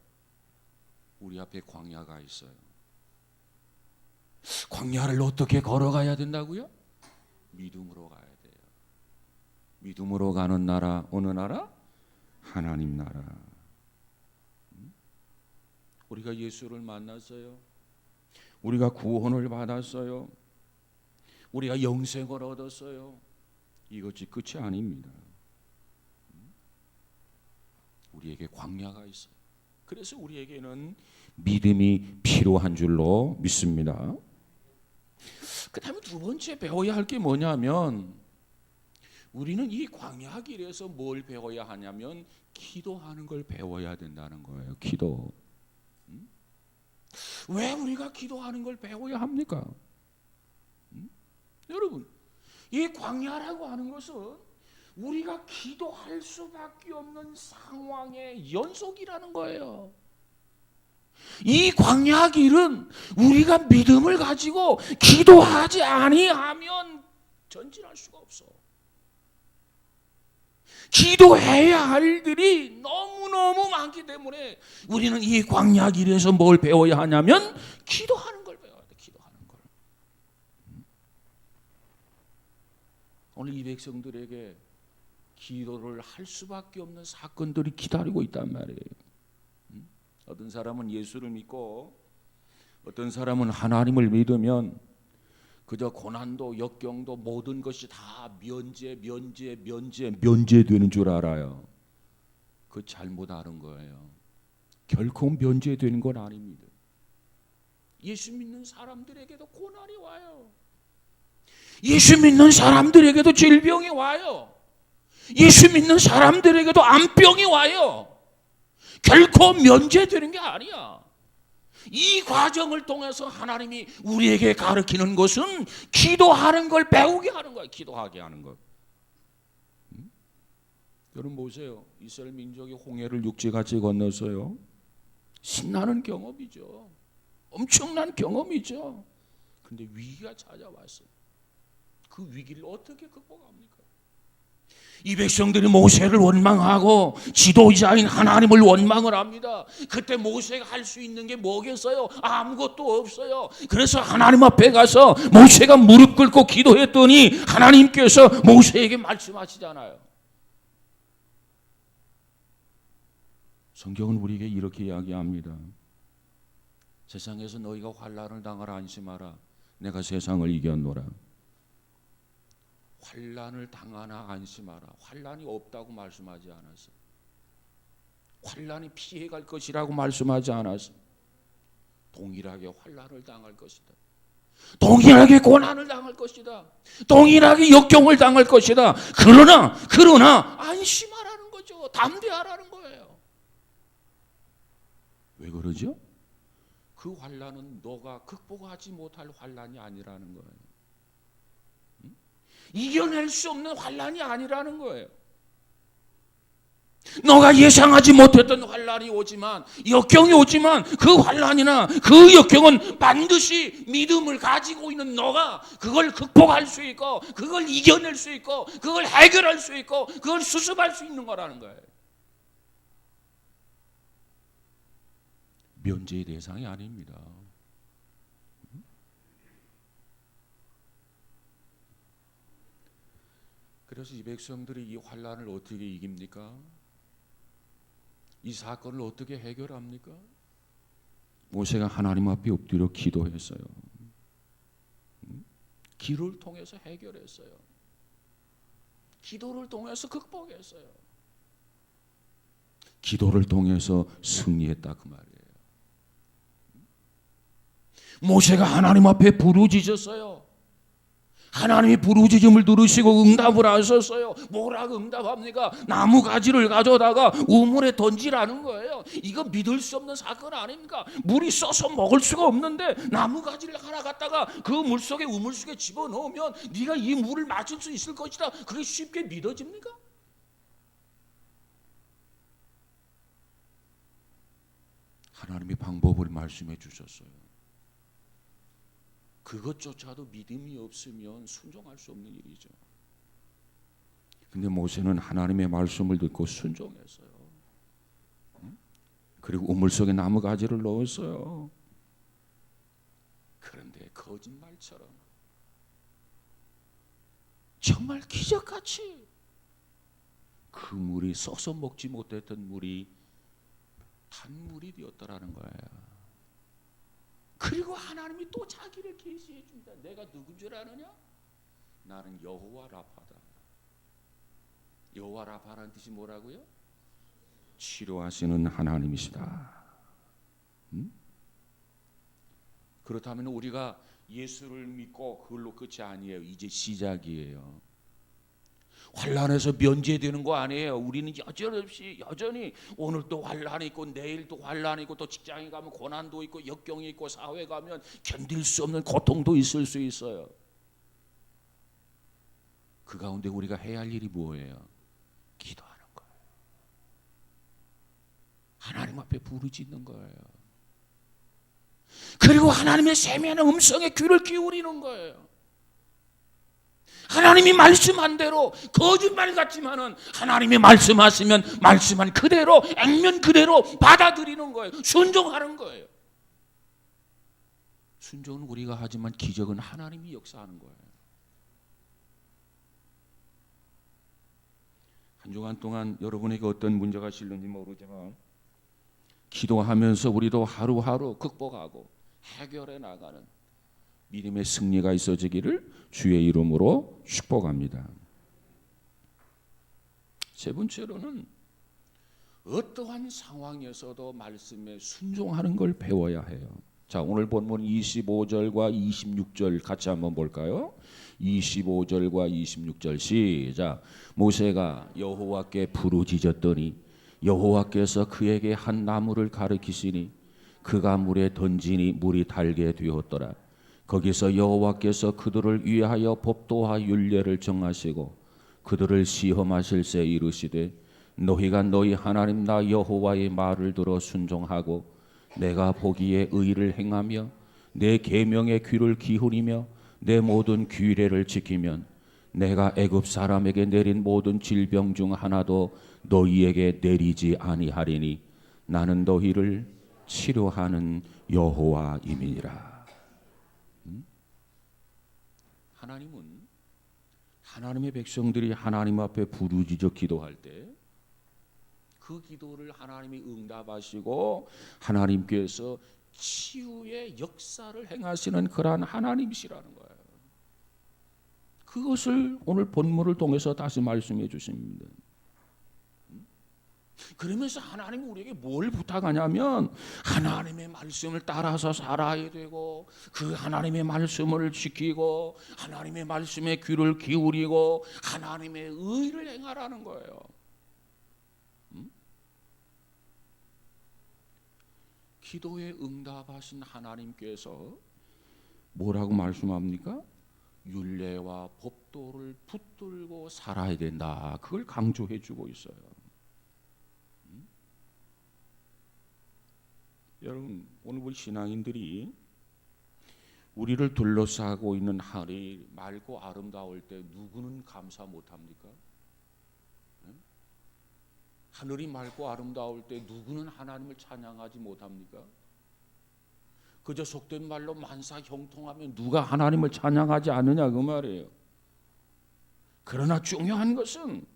우리 앞에 광야가 있어요. 광야를 어떻게 걸어가야 된다고요? 믿음으로 가야 돼요. 믿음으로 가는 나라 어느 나라? 하나님 나라. 우리가 예수를 만났어요. 우리가 구원을 받았어요. 우리가 영생을 얻었어요. 이것이 끝이 아닙니다. 우리에게 광야가 있어요. 그래서 우리에게는 믿음이 필요한 줄로 믿습니다. 그 다음에 두 번째 배워야 할 게 뭐냐면, 우리는 이 광야 길에서 뭘 배워야 하냐면 기도하는 걸 배워야 된다는 거예요. 기도. 왜 우리가 기도하는 걸 배워야 합니까? 여러분, 이 광야라고 하는 것은 우리가 기도할 수밖에 없는 상황의 연속이라는 거예요. 이 광야 길은 우리가 믿음을 가지고 기도하지 아니하면 전진할 수가 없어. 기도해야 할 일들이 너무너무 많기 때문에 우리는 이 광야 길에서 뭘 배워야 하냐면 기도하는 걸 배워야 돼. 기도하는 걸. 오늘 이 백성들에게 기도를 할 수밖에 없는 사건들이 기다리고 있단 말이에요. 어떤 사람은 예수를 믿고 어떤 사람은 하나님을 그저 고난도 역경도 모든 것이 다 면제되는 줄 알아요. 그 잘못 아는 거예요. 결코 면제되는 건 아닙니다. 예수 믿는 사람들에게도 고난이 와요. 예수 믿는 사람들에게도 질병이 와요. 예수 믿는 사람들에게도 암병이 와요. 결코 면제되는 게 아니야. 이 과정을 통해서 하나님이 우리에게 가르치는 것은 기도하는 걸 배우게 하는 거야. 기도하게 하는 것. 여러분 보세요. 이스라엘 민족이 홍해를 육지같이 건넜어요. 신나는 경험이죠. 엄청난 경험이죠. 그런데 위기가 찾아왔어요. 그 위기를 어떻게 극복합니까? 이 백성들이 모세를 원망하고 지도자인 하나님을 원망을 합니다. 그때 모세가 할 수 있는 게 뭐겠어요? 아무것도 없어요. 그래서 하나님 앞에 가서 모세가 무릎 꿇고 기도했더니 하나님께서 모세에게 말씀하시잖아요. 성경은 우리에게 이렇게 이야기합니다. 세상에서 너희가 환난을 당하라 안심하라. 내가 세상을 이겼노라. 환난을 당하나 안심하라. 환난이 없다고 말씀하지 않았어. 환난이 피해갈 것이라고 말씀하지 않았어. 동일하게 환난을 당할 것이다. 동일하게 고난을 당할 것이다. 동일하게 역경을 당할 것이다. 그러나 안심하라는 거죠. 담대하라는 거예요. 왜 그러죠? 그 환난은 너가 극복하지 못할 환난이 아니라는 거예요. 이겨낼 수 없는 환난이 아니라는 거예요. 너가 예상하지 못했던 환난이 오지만, 역경이 오지만 그 환난이나 그 역경은 반드시 믿음을 가지고 있는 너가 그걸 극복할 수 있고, 그걸 이겨낼 수 있고, 그걸 해결할 수 있고, 그걸 수습할 수 있는 거라는 거예요. 면제의 대상이 아닙니다. 그래서 이 백성들이 이 환난을 어떻게 이깁니까? 이 사건을 어떻게 해결합니까? 모세가 하나님 앞에 엎드려 기도했어요. 기도를 통해서 해결했어요. 기도를 통해서 극복했어요. 기도를 통해서 승리했다 그 말이에요. 모세가 하나님 앞에 부르짖었어요. 하나님이 부르짖음을 들으시고 응답을 하셨어요. 뭐라고 응답합니까? 나무 가지를 가져다가 우물에 던지라는 거예요. 이거 믿을 수 없는 사건 아닙니까? 물이 써서 먹을 수가 없는데 나무 가지를 하나 갖다가 그 물속에 우물 속에 집어넣으면 네가 이 물을 마실 수 있을 것이다. 그게 쉽게 믿어집니까? 하나님이 방법을 말씀해 주셨어요. 그것조차도 믿음이 없으면 순종할 수 없는 일이죠. 근데 모세는 하나님의 말씀을 듣고 순종했어요. 그리고 우물 속에 나무 가지를 넣었어요. 그런데 거짓말처럼 정말 기적같이 그 물이 써서 먹지 못했던 물이 단물이 되었더라는 거예요. 그리고 하나님이 또 자기를 계시해 줍니다. 내가 누군 줄 아느냐? 나는 여호와 라파다. 여호와 라파라는 뜻이 뭐라고요? 치료하시는 하나님이시다. 그렇다면 우리가 예수를 믿고 그걸로 끝이 아니에요. 이제 시작이에요. 환난에서 면제되는 거 아니에요. 우리는 여전히 오늘도 환난이 있고 내일도 환난이 있고 또 직장에 가면 고난도 있고 역경이 있고 사회 가면 견딜 수 없는 고통도 있을 수 있어요. 그 가운데 우리가 해야 할 일이 뭐예요? 기도하는 거예요. 하나님 앞에 부르짖는 거예요. 그리고 하나님의 세미한 음성에 귀를 기울이는 거예요. 하나님이 말씀한 대로 거짓말 같지만은 하나님이 말씀하시면 말씀한 그대로 액면 그대로 받아들이는 거예요. 순종하는 거예요. 순종은 우리가 하지만 기적은 하나님이 역사하는 거예요. 한 주간 동안 여러분에게 어떤 문제가 실는지 모르지만 기도하면서 우리도 하루하루 극복하고 해결해 나가는 믿음의 승리가 있어지기를 주의 이름으로 축복합니다. 세 번째로는 어떠한 상황에서도 말씀에 순종하는 걸 배워야 해요. 자, 오늘 본문 25절과 26절 같이 한번 볼까요? 25절과 26절 시작. 모세가 여호와께 부르짖었더니 여호와께서 그에게 한 나무를 가리키시니 그가 물에 던지니 물이 달게 되었더라. 거기서 여호와께서 그들을 위하여 법도와 율례를 정하시고 그들을 시험하실새 이르시되 너희가 너희 하나님 나 여호와의 말을 들어 순종하고 내가 보기에 의를 행하며 내 계명에 귀를 기울이며 내 모든 규례를 지키면 내가 애굽 사람에게 내린 모든 질병 중 하나도 너희에게 내리지 아니하리니 나는 너희를 치료하는 여호와임이니라. 하나님은 하나님의 백성들이 하나님 앞에 부르짖어 기도할 때 그 기도를 하나님이 응답하시고 하나님께서 치유의 역사를 행하시는 그러한 하나님이시라는 거예요. 그것을 오늘 본문을 통해서 다시 말씀해 주십니다. 그러면서 하나님이 우리에게 뭘 부탁하냐면 하나님의 말씀을 따라서 살아야 되고 그 하나님의 말씀을 지키고 하나님의 말씀에 귀를 기울이고 하나님의 의를 행하라는 거예요. 기도에 응답하신 하나님께서 뭐라고 말씀합니까? 율례와 법도를 붙들고 살아야 된다. 그걸 강조해 주고 있어요. 여러분, 오늘 우리 신앙인들이 우리를 둘러싸고 있는 하늘이 맑고 아름다울 때 누구는 감사 못합니까? 하늘이 맑고 아름다울 때 누구는 하나님을 찬양하지 못합니까? 그저 속된 말로 만사 형통하면 누가 하나님을 찬양하지 않느냐 그 말이에요. 그러나 중요한 것은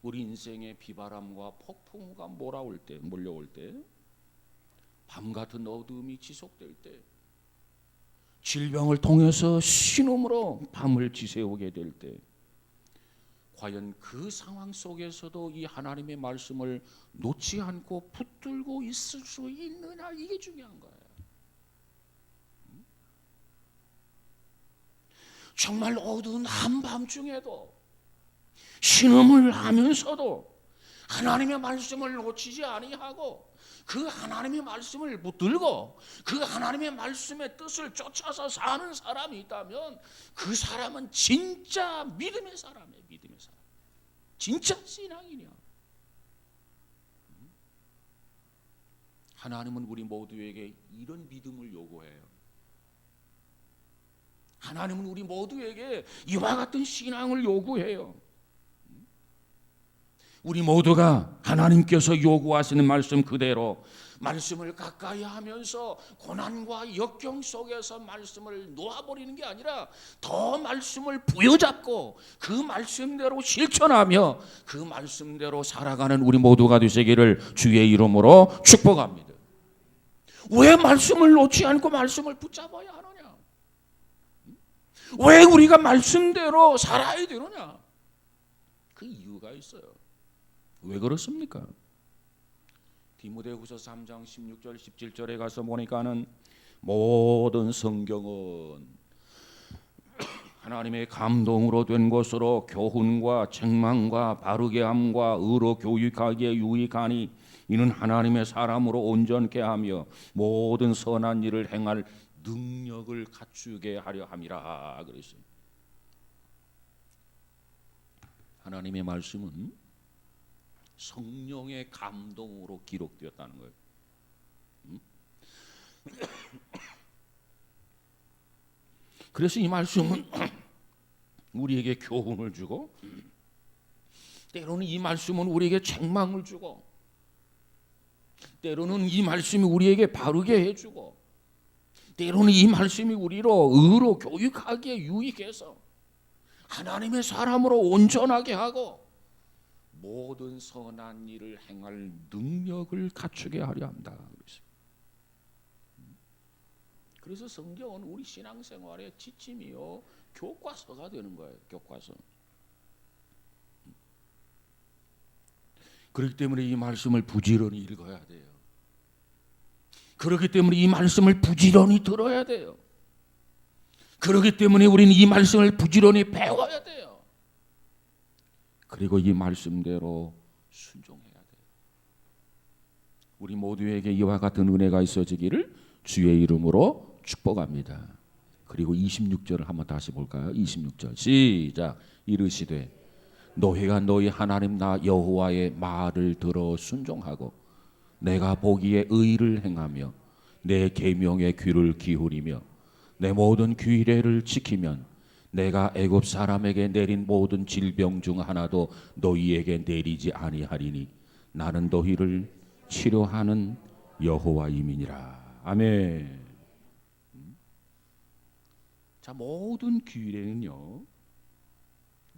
우리 인생의 비바람과 폭풍우가 몰려올 때 밤같은 어둠이 지속될 때 질병을 통해서 신음으로 밤을 지새우게 될 때 과연 그 상황 속에서도 이 하나님의 말씀을 놓지 않고 붙들고 있을 수 있느냐 이게 중요한 거예요. 정말 어두운 한밤중에도 신음을 하면서도 하나님의 말씀을 놓치지 아니하고 그 하나님의 말씀을 붙들고 그 하나님의 말씀의 뜻을 쫓아서 사는 사람이 있다면 그 사람은 진짜 믿음의 사람이에요. 믿음의 사람. 진짜 신앙이냐. 하나님은 우리 모두에게 이런 믿음을 요구해요. 하나님은 우리 모두에게 이와 같은 신앙을 요구해요. 우리 모두가 하나님께서 요구하시는 말씀 그대로 말씀을 가까이 하면서 고난과 역경 속에서 말씀을 놓아버리는 게 아니라 더 말씀을 부여잡고 그 말씀대로 실천하며 그 말씀대로 살아가는 우리 모두가 되시기를 주의 이름으로 축복합니다. 왜 말씀을 놓지 않고 말씀을 붙잡아야 하느냐? 왜 우리가 말씀대로 살아야 되느냐? 그 이유가 있어요. 왜 그렇습니까? 디모데후서 3장 16절 17절에 가서 보니까는 모든 성경은 하나님의 감동으로 된 것으로 교훈과 책망과 바르게 함과 의로 교육하기에 유익하니 이는 하나님의 사람으로 온전케 하며 모든 선한 일을 행할 능력을 갖추게 하려 함이라 그랬어요. 하나님의 말씀은 성령의 감동으로 기록되었다는 거예요. 그래서 이 말씀은 우리에게 교훈을 주고 때로는 이 말씀은 우리에게 책망을 주고 때로는 이 말씀이 우리에게 바르게 해주고 때로는 이 말씀이 우리로 의로 교육하기에 유익해서 하나님의 사람으로 온전하게 하고 모든 선한 일을 행할 능력을 갖추게 하려 한다. 그래서 성경은 우리 신앙생활의 지침이요 교과서가 되는 거예요. 교과서. 그렇기 때문에 이 말씀을 부지런히 읽어야 돼요. 그렇기 때문에 이 말씀을 부지런히 들어야 돼요. 그렇기 때문에 우리는 이 말씀을 부지런히 배워야 돼요. 그리고 이 말씀대로 순종해야 돼요. 우리 모두에게 이와 같은 은혜가 있어지기를 주의 이름으로 축복합니다. 그리고 26절을 한번 다시 볼까요? 26절 시작. 이르시되 너희가 너희 하나님 나 여호와의 말을 들어 순종하고 내가 보기에 의를 행하며 내 계명의 귀를 기울이며 내 모든 규례를 지키면 내가 애굽 사람에게 내린 모든 질병 중 하나도 너희에게 내리지 아니하리니 나는 너희를 치료하는 여호와임이니라. 아멘. 자, 모든 규례는요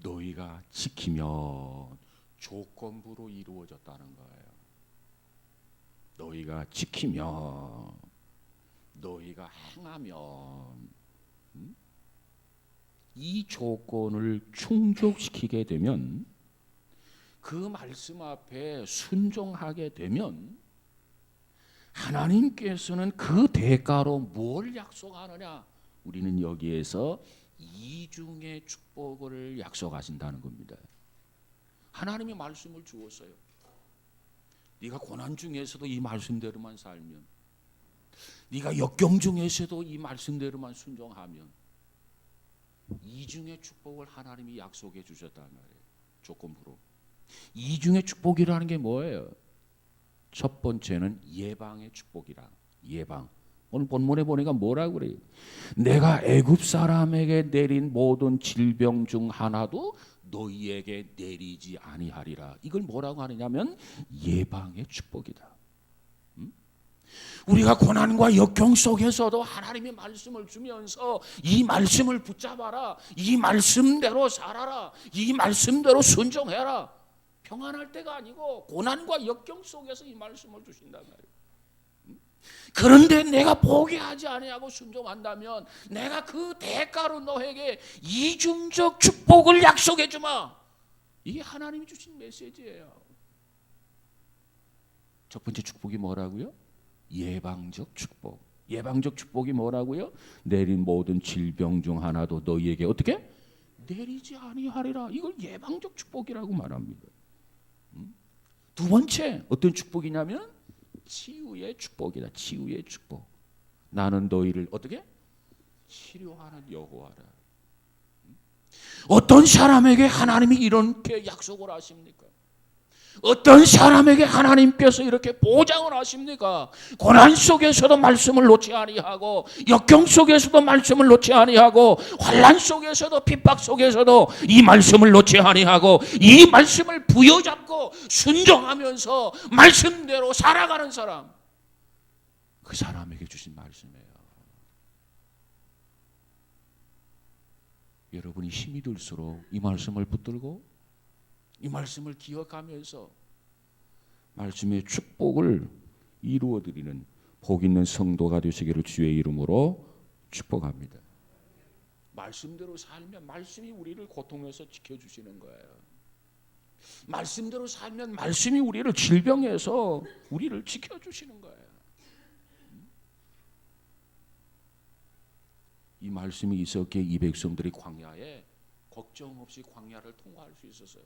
너희가 지키면 조건부로 이루어졌다는 거예요. 너희가 지키면 너희가 행하면 이 조건을 충족시키게 되면 그 말씀 앞에 순종하게 되면 하나님께서는 그 대가로 뭘 약속하느냐? 우리는 여기에서 이중의 축복을 약속하신다는 겁니다. 하나님이 말씀을 주었어요. 네가 고난 중에서도 이 말씀대로만 살면, 네가 역경 중에서도 이 말씀대로만 순종하면 이중의 축복을 하나님이 약속해 주셨단 말이에요. 조건부로. 이중의 축복이라는 게 뭐예요? 첫 번째는 예방의 축복이라. 예방. 오늘 본문에 보니까 뭐라고 그래요? 내가 애굽 사람에게 내린 모든 질병 중 하나도 너희에게 내리지 아니하리라. 이걸 뭐라고 하느냐면 예방의 축복이다. 우리가 고난과 역경 속에서도 하나님의 말씀을 주면서 이 말씀을 붙잡아라, 이 말씀대로 살아라, 이 말씀대로 순종해라. 평안할 때가 아니고 고난과 역경 속에서 이 말씀을 주신단 말이에요. 그런데 내가 포기하지 아니하고 순종한다면 내가 그 대가로 너에게 이중적 축복을 약속해 주마. 이게 하나님이 주신 메시지예요. 첫 번째 축복이 뭐라고요? 예방적 축복. 예방적 축복이 뭐라고요? 내린 모든 질병 중 하나도 너희에게 어떻게? 내리지 아니하리라. 이걸 예방적 축복이라고 말합니다. 두 번째 어떤 축복이냐면 치유의 축복이다. 치유의 축복. 나는 너희를 어떻게? 치료하는 여호와라. 어떤 사람에게 하나님이 이렇게 약속을 하십니까? 어떤 사람에게 하나님께서 이렇게 보장을 하십니까? 고난 속에서도 말씀을 놓지 아니하고, 역경 속에서도 말씀을 놓지 아니하고, 환난 속에서도 핍박 속에서도 이 말씀을 놓지 아니하고, 이 말씀을 부여잡고 순종하면서 말씀대로 살아가는 사람, 그 사람에게 주신 말씀이에요. 여러분이 힘이 들수록 이 말씀을 붙들고 이 말씀을 기억하면서 말씀의 축복을 이루어드리는 복 있는 성도가 되시기를 주의 이름으로 축복합니다. 말씀대로 살면 말씀이 우리를 고통에서 지켜주시는 거예요. 말씀대로 살면 말씀이 우리를 질병에서 우리를 지켜주시는 거예요. 이 말씀이 있었기에 이 백성들이 광야에 걱정 없이 광야를 통과할 수 있었어요.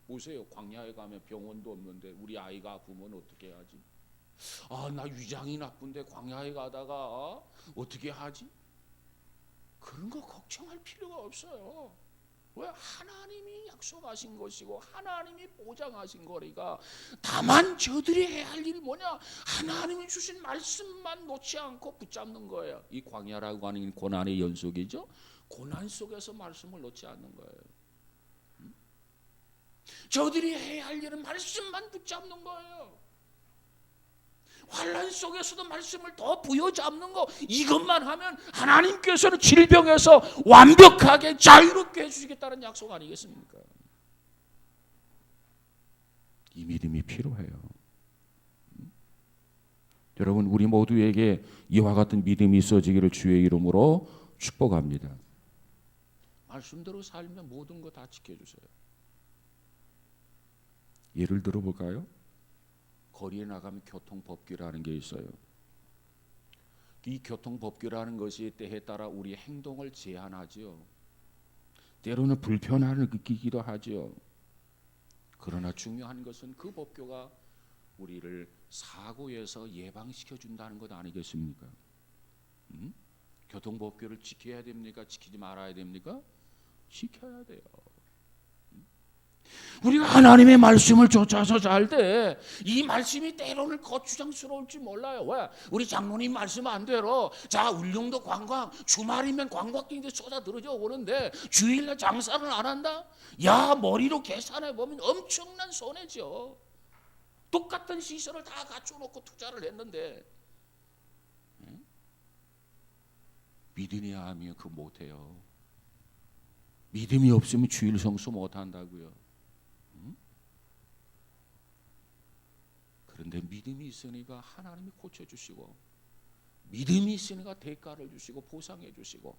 보세요. 광야에 가면 병원도 없는데 우리 아이가 아프면 어떻게 하지? 나 위장이 나쁜데 광야에 가다가 어떻게 하지? 그런 거 걱정할 필요가 없어요. 왜? 하나님이 약속하신 것이고 하나님이 보장하신 거니까. 다만 저들이 해야 할 일이 뭐냐? 하나님이 주신 말씀만 놓지 않고 붙잡는 거예요. 이 광야라고 하는 고난의 연속이죠. 고난 속에서 말씀을 놓지 않는 거예요. 저들이 해야 할 일은 말씀만 붙잡는 거예요. 환난 속에서도 말씀을 더 부여잡는 거, 이것만 하면 하나님께서는 질병에서 완벽하게 자유롭게 해주시겠다는 약속 아니겠습니까? 이 믿음이 필요해요. 여러분, 우리 모두에게 이와 같은 믿음이 있어지기를 주의 이름으로 축복합니다. 말씀대로 살면 모든 거 다 지켜주세요. 예를 들어볼까요? 거리에 나가면 교통법규라는 게 있어요. 이 교통법규라는 것이 때에 따라 우리 행동을 제한하지요. 때로는 불편함을 느끼기도 하지요. 그러나 중요한 것은 그 법규가 우리를 사고에서 예방시켜 준다는 것 아니겠습니까? 교통법규를 지켜야 됩니까? 지키지 말아야 됩니까? 지켜야 돼요. 우리가 하나님의 말씀을 쫓아서 살 때 이 말씀이 때로는 거추장스러울지 몰라요. 왜? 우리 장로님 말씀 안 되러 자 울릉도 관광 주말이면 관광객들이 쏟아들어져 오는데 주일날 장사를 안 한다? 야, 머리로 계산해 보면 엄청난 손해죠. 똑같은 시설을 다 갖춰놓고 투자를 했는데 믿음이 하면 그거 못해요. 믿음이 없으면 주일 성수 못한다고요. 그런데 믿음이 있으니까 하나님이 고쳐주시고, 믿음이 있으니까 대가를 주시고 보상해 주시고,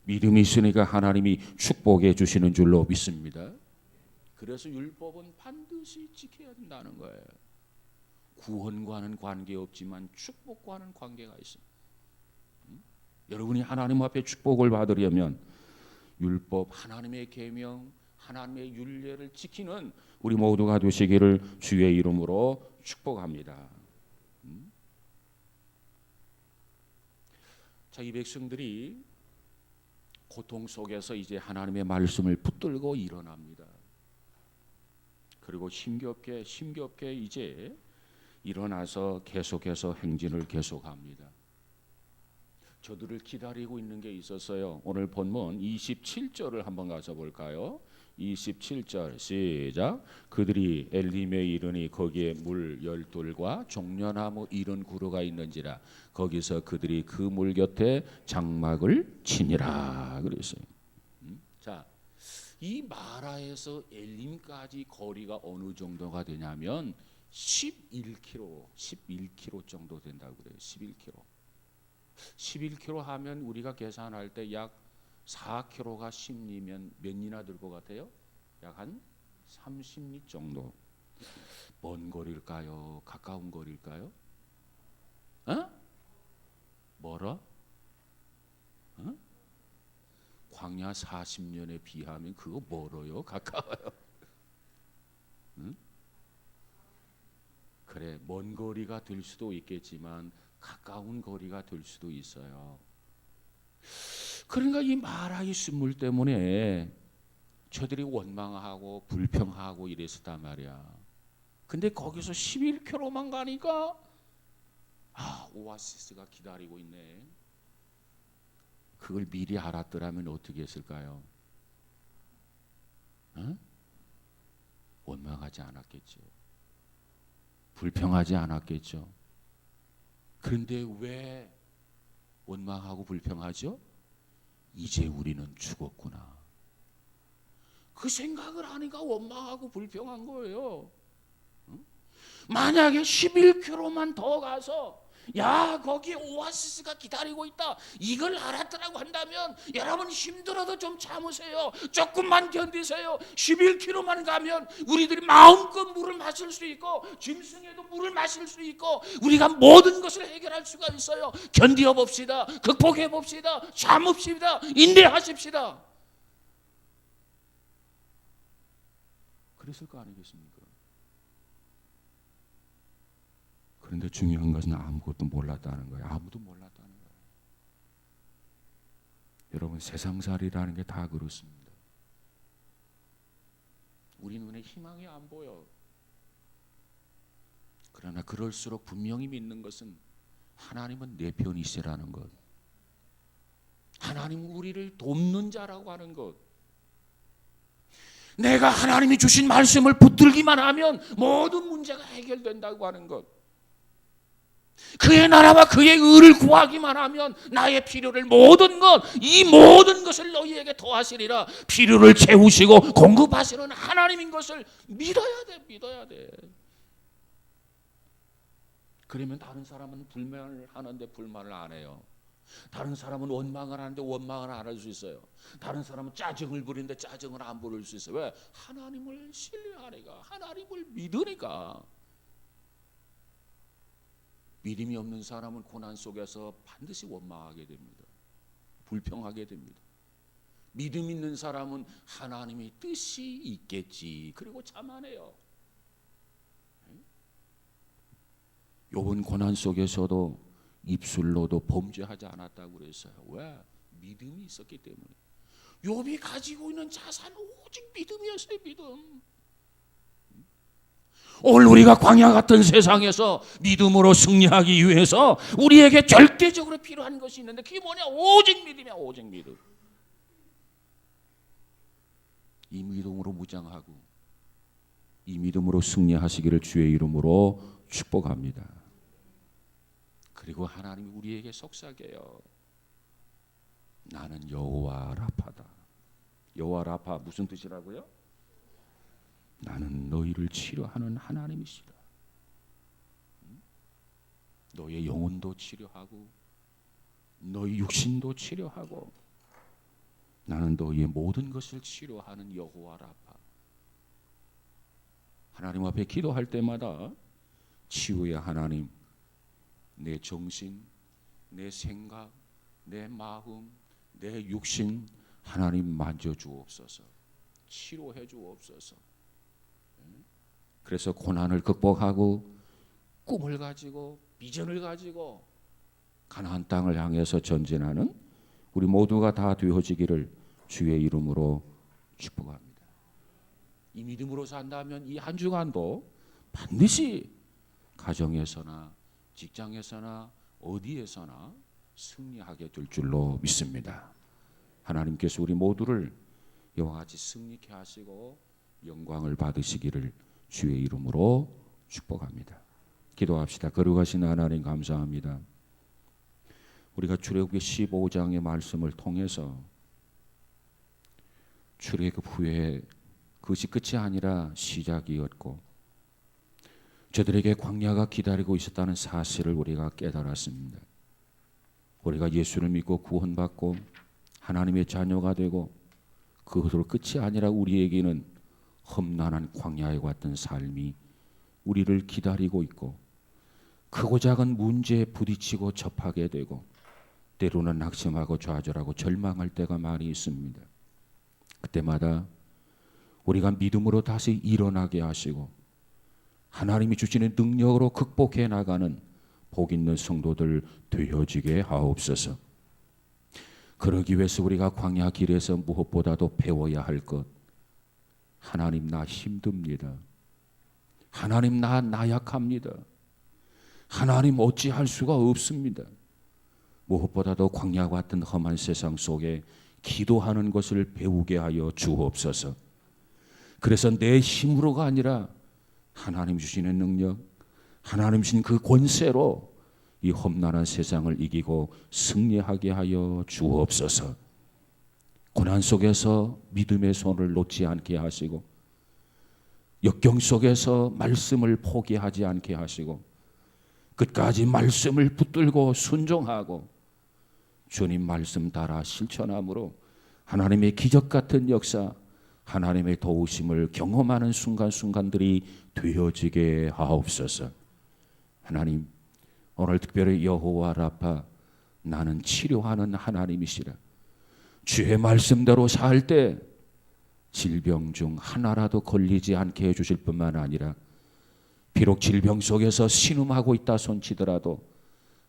믿음이 있으니까 하나님이 축복해 주시는 줄로 믿습니다. 그래서 율법은 반드시 지켜야 된다는 거예요. 구원과는 관계없지만 축복과는 관계가 있습니다. 여러분이 하나님 앞에 축복을 받으려면 율법, 하나님의 계명, 하나님의 율례를 지키는 우리 모두가 되시기를 주의 이름으로 축복합니다. 자, 이 백성들이 고통 속에서 이제 하나님의 말씀을 붙들고 일어납니다. 그리고 힘겹게 이제 일어나서 계속해서 행진을 계속합니다. 저들을 기다리고 있는 게 있었어요. 오늘 본문 27절을 한번 가서 볼까요? 27절 시작. 그들이 엘림에 이르니 거기에 물 12과 종려나무 70그루가 있는지라 거기서 그들이 그 물 곁에 장막을 치니라 그랬어요. 자, 이 마라에서 엘림까지 거리가 어느 정도가 되냐면 11km 정도 된다고 그래요. 11km 하면 우리가 계산할 때 약 4km가 10리면 몇 리나 들 것 같아요? 약 한 30리 정도. 먼 거리일까요? 가까운 거리일까요? 멀어? 광야 40년에 비하면 그거 멀어요? 가까워요? 그래, 먼 거리가 될 수도 있겠지만 가까운 거리가 될 수도 있어요. 그러니까 이 마라의 순물 때문에 저들이 원망하고 불평하고 이랬었단 말이야. 근데 거기서 11km만 가니까 오아시스가 기다리고 있네. 그걸 미리 알았더라면 어떻게 했을까요? 원망하지 않았겠죠. 불평하지 않았겠죠. 그런데 왜 원망하고 불평하죠? 이제 우리는 죽었구나. 그 생각을 하니까 원망하고 불평한 거예요. 만약에 11km만 더 가서 거기 오아시스가 기다리고 있다, 이걸 알았더라고 한다면 여러분 힘들어도 좀 참으세요. 조금만 견디세요. 11km만 가면 우리들이 마음껏 물을 마실 수 있고 짐승에도 물을 마실 수 있고 우리가 모든 것을 해결할 수가 있어요. 견디어 봅시다. 극복해 봅시다. 참읍시다. 인내하십시다. 그랬을 거 아니겠습니까? 그런데 중요한 것은 아무것도 몰랐다는 거예요. 아무도 몰랐다는 거예요. 여러분, 세상살이라는 게 다 그렇습니다. 우리 눈에 희망이 안 보여. 그러나 그럴수록 분명히 믿는 것은 하나님은 내 편이시라는 것, 하나님은 우리를 돕는 자라고 하는 것. 내가 하나님이 주신 말씀을 붙들기만 하면 모든 문제가 해결된다고 하는 것, 그의 나라와 그의 의를 구하기만 하면 나의 필요를 이 모든 것을 너희에게 더하시리라. 필요를 채우시고 공급하시는 하나님인 것을 믿어야 돼. 그러면 다른 사람은 불만을 하는데 불만을 안 해요. 다른 사람은 원망을 하는데 원망을 안 할 수 있어요. 다른 사람은 짜증을 부리는데 짜증을 안 부릴 수 있어요. 왜? 하나님을 신뢰하니까, 하나님을 믿으니까. 믿음이 없는 사람은 고난 속에서 반드시 원망하게 됩니다. 불평하게 됩니다. 믿음 있는 사람은 하나님의 뜻이 있겠지, 그리고 참아내요. 욥은 고난 속에서도 입술로도 범죄하지 않았다고 그랬어요. 왜? 믿음이 있었기 때문에. 욥이 가지고 있는 자산은 오직 믿음이었어요. 믿음. 오늘 우리가 광야 같은 세상에서 믿음으로 승리하기 위해서 우리에게 절대적으로 필요한 것이 있는데, 그게 뭐냐? 오직 믿음이야. 오직 믿음. 이 믿음으로 무장하고 이 믿음으로 승리하시기를 주의 이름으로 축복합니다. 그리고 하나님이 우리에게 속삭여요. 나는 여호와 라파다. 여호와 라파 무슨 뜻이라고요? 나는 너희를 치료하는 하나님이시다. 너의 영혼도 치료하고 너희 육신도 치료하고 나는 너희의 모든 것을 치료하는 여호와 라파. 하나님 앞에 기도할 때마다 치유의 하나님, 내 정신, 내 생각, 내 마음, 내 육신 하나님 만져주옵소서. 치료해 주옵소서. 그래서 고난을 극복하고 꿈을 가지고 비전을 가지고 가나안 땅을 향해서 전진하는 우리 모두가 다 되어지기를 주의 이름으로 축복합니다. 이 믿음으로 산다면 이 한 주간도 반드시 가정에서나 직장에서나 어디에서나 승리하게 될 줄로 믿습니다. 하나님께서 우리 모두를 이와 같이 승리케 하시고 영광을 받으시기를 주의 이름으로 축복합니다. 기도합시다. 거룩하신 하나님 감사합니다. 우리가 출애굽기 15장의 말씀을 통해서 출애굽 후에 그것이 끝이 아니라 시작이었고 저들에게 광야가 기다리고 있었다는 사실을 우리가 깨달았습니다. 우리가 예수를 믿고 구원받고 하나님의 자녀가 되고 그것으로 끝이 아니라 우리에게는 험난한 광야에 같은 삶이 우리를 기다리고 있고 크고 작은 문제에 부딪히고 접하게 되고 때로는 낙심하고 좌절하고 절망할 때가 많이 있습니다. 그때마다 우리가 믿음으로 다시 일어나게 하시고 하나님이 주시는 능력으로 극복해 나가는 복 있는 성도들 되어지게 하옵소서. 그러기 위해서 우리가 광야 길에서 무엇보다도 배워야 할 것, 하나님 나 힘듭니다. 하나님 나 나약합니다. 하나님 어찌할 수가 없습니다. 무엇보다도 광야와 같은 험한 세상 속에 기도하는 것을 배우게 하여 주옵소서. 그래서 내 힘으로가 아니라 하나님 주시는 능력, 하나님 주신 그 권세로 이 험난한 세상을 이기고 승리하게 하여 주옵소서. 고난 속에서 믿음의 손을 놓지 않게 하시고, 역경 속에서 말씀을 포기하지 않게 하시고, 끝까지 말씀을 붙들고 순종하고 주님 말씀 따라 실천함으로 하나님의 기적 같은 역사, 하나님의 도우심을 경험하는 순간순간들이 되어지게 하옵소서. 하나님, 오늘 특별히 여호와 라파, 나는 치료하는 하나님이시라. 주의 말씀대로 살 때 질병 중 하나라도 걸리지 않게 해주실 뿐만 아니라, 비록 질병 속에서 신음하고 있다 손치더라도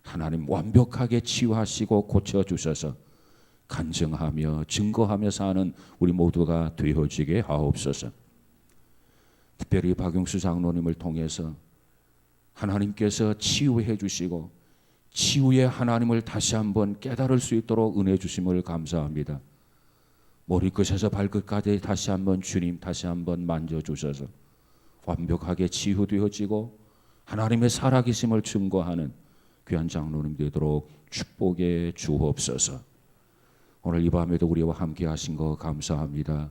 하나님 완벽하게 치유하시고 고쳐주셔서 간증하며 증거하며 사는 우리 모두가 되어지게 하옵소서. 특별히 박용수 장로님을 통해서 하나님께서 치유해 주시고 치유의 하나님을 다시 한번 깨달을 수 있도록 은혜 주심을 감사합니다. 머리끝에서 발끝까지 다시 한번 주님 다시 한번 만져주셔서 완벽하게 치유되어지고 하나님의 살아계심을 증거하는 귀한 장로님 되도록 축복해 주옵소서. 오늘 이 밤에도 우리와 함께 하신 거 감사합니다.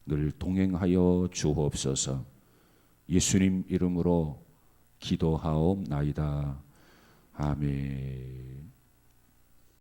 늘 동행하여 주옵소서. 예수님 이름으로 기도하옵나이다. 아멘.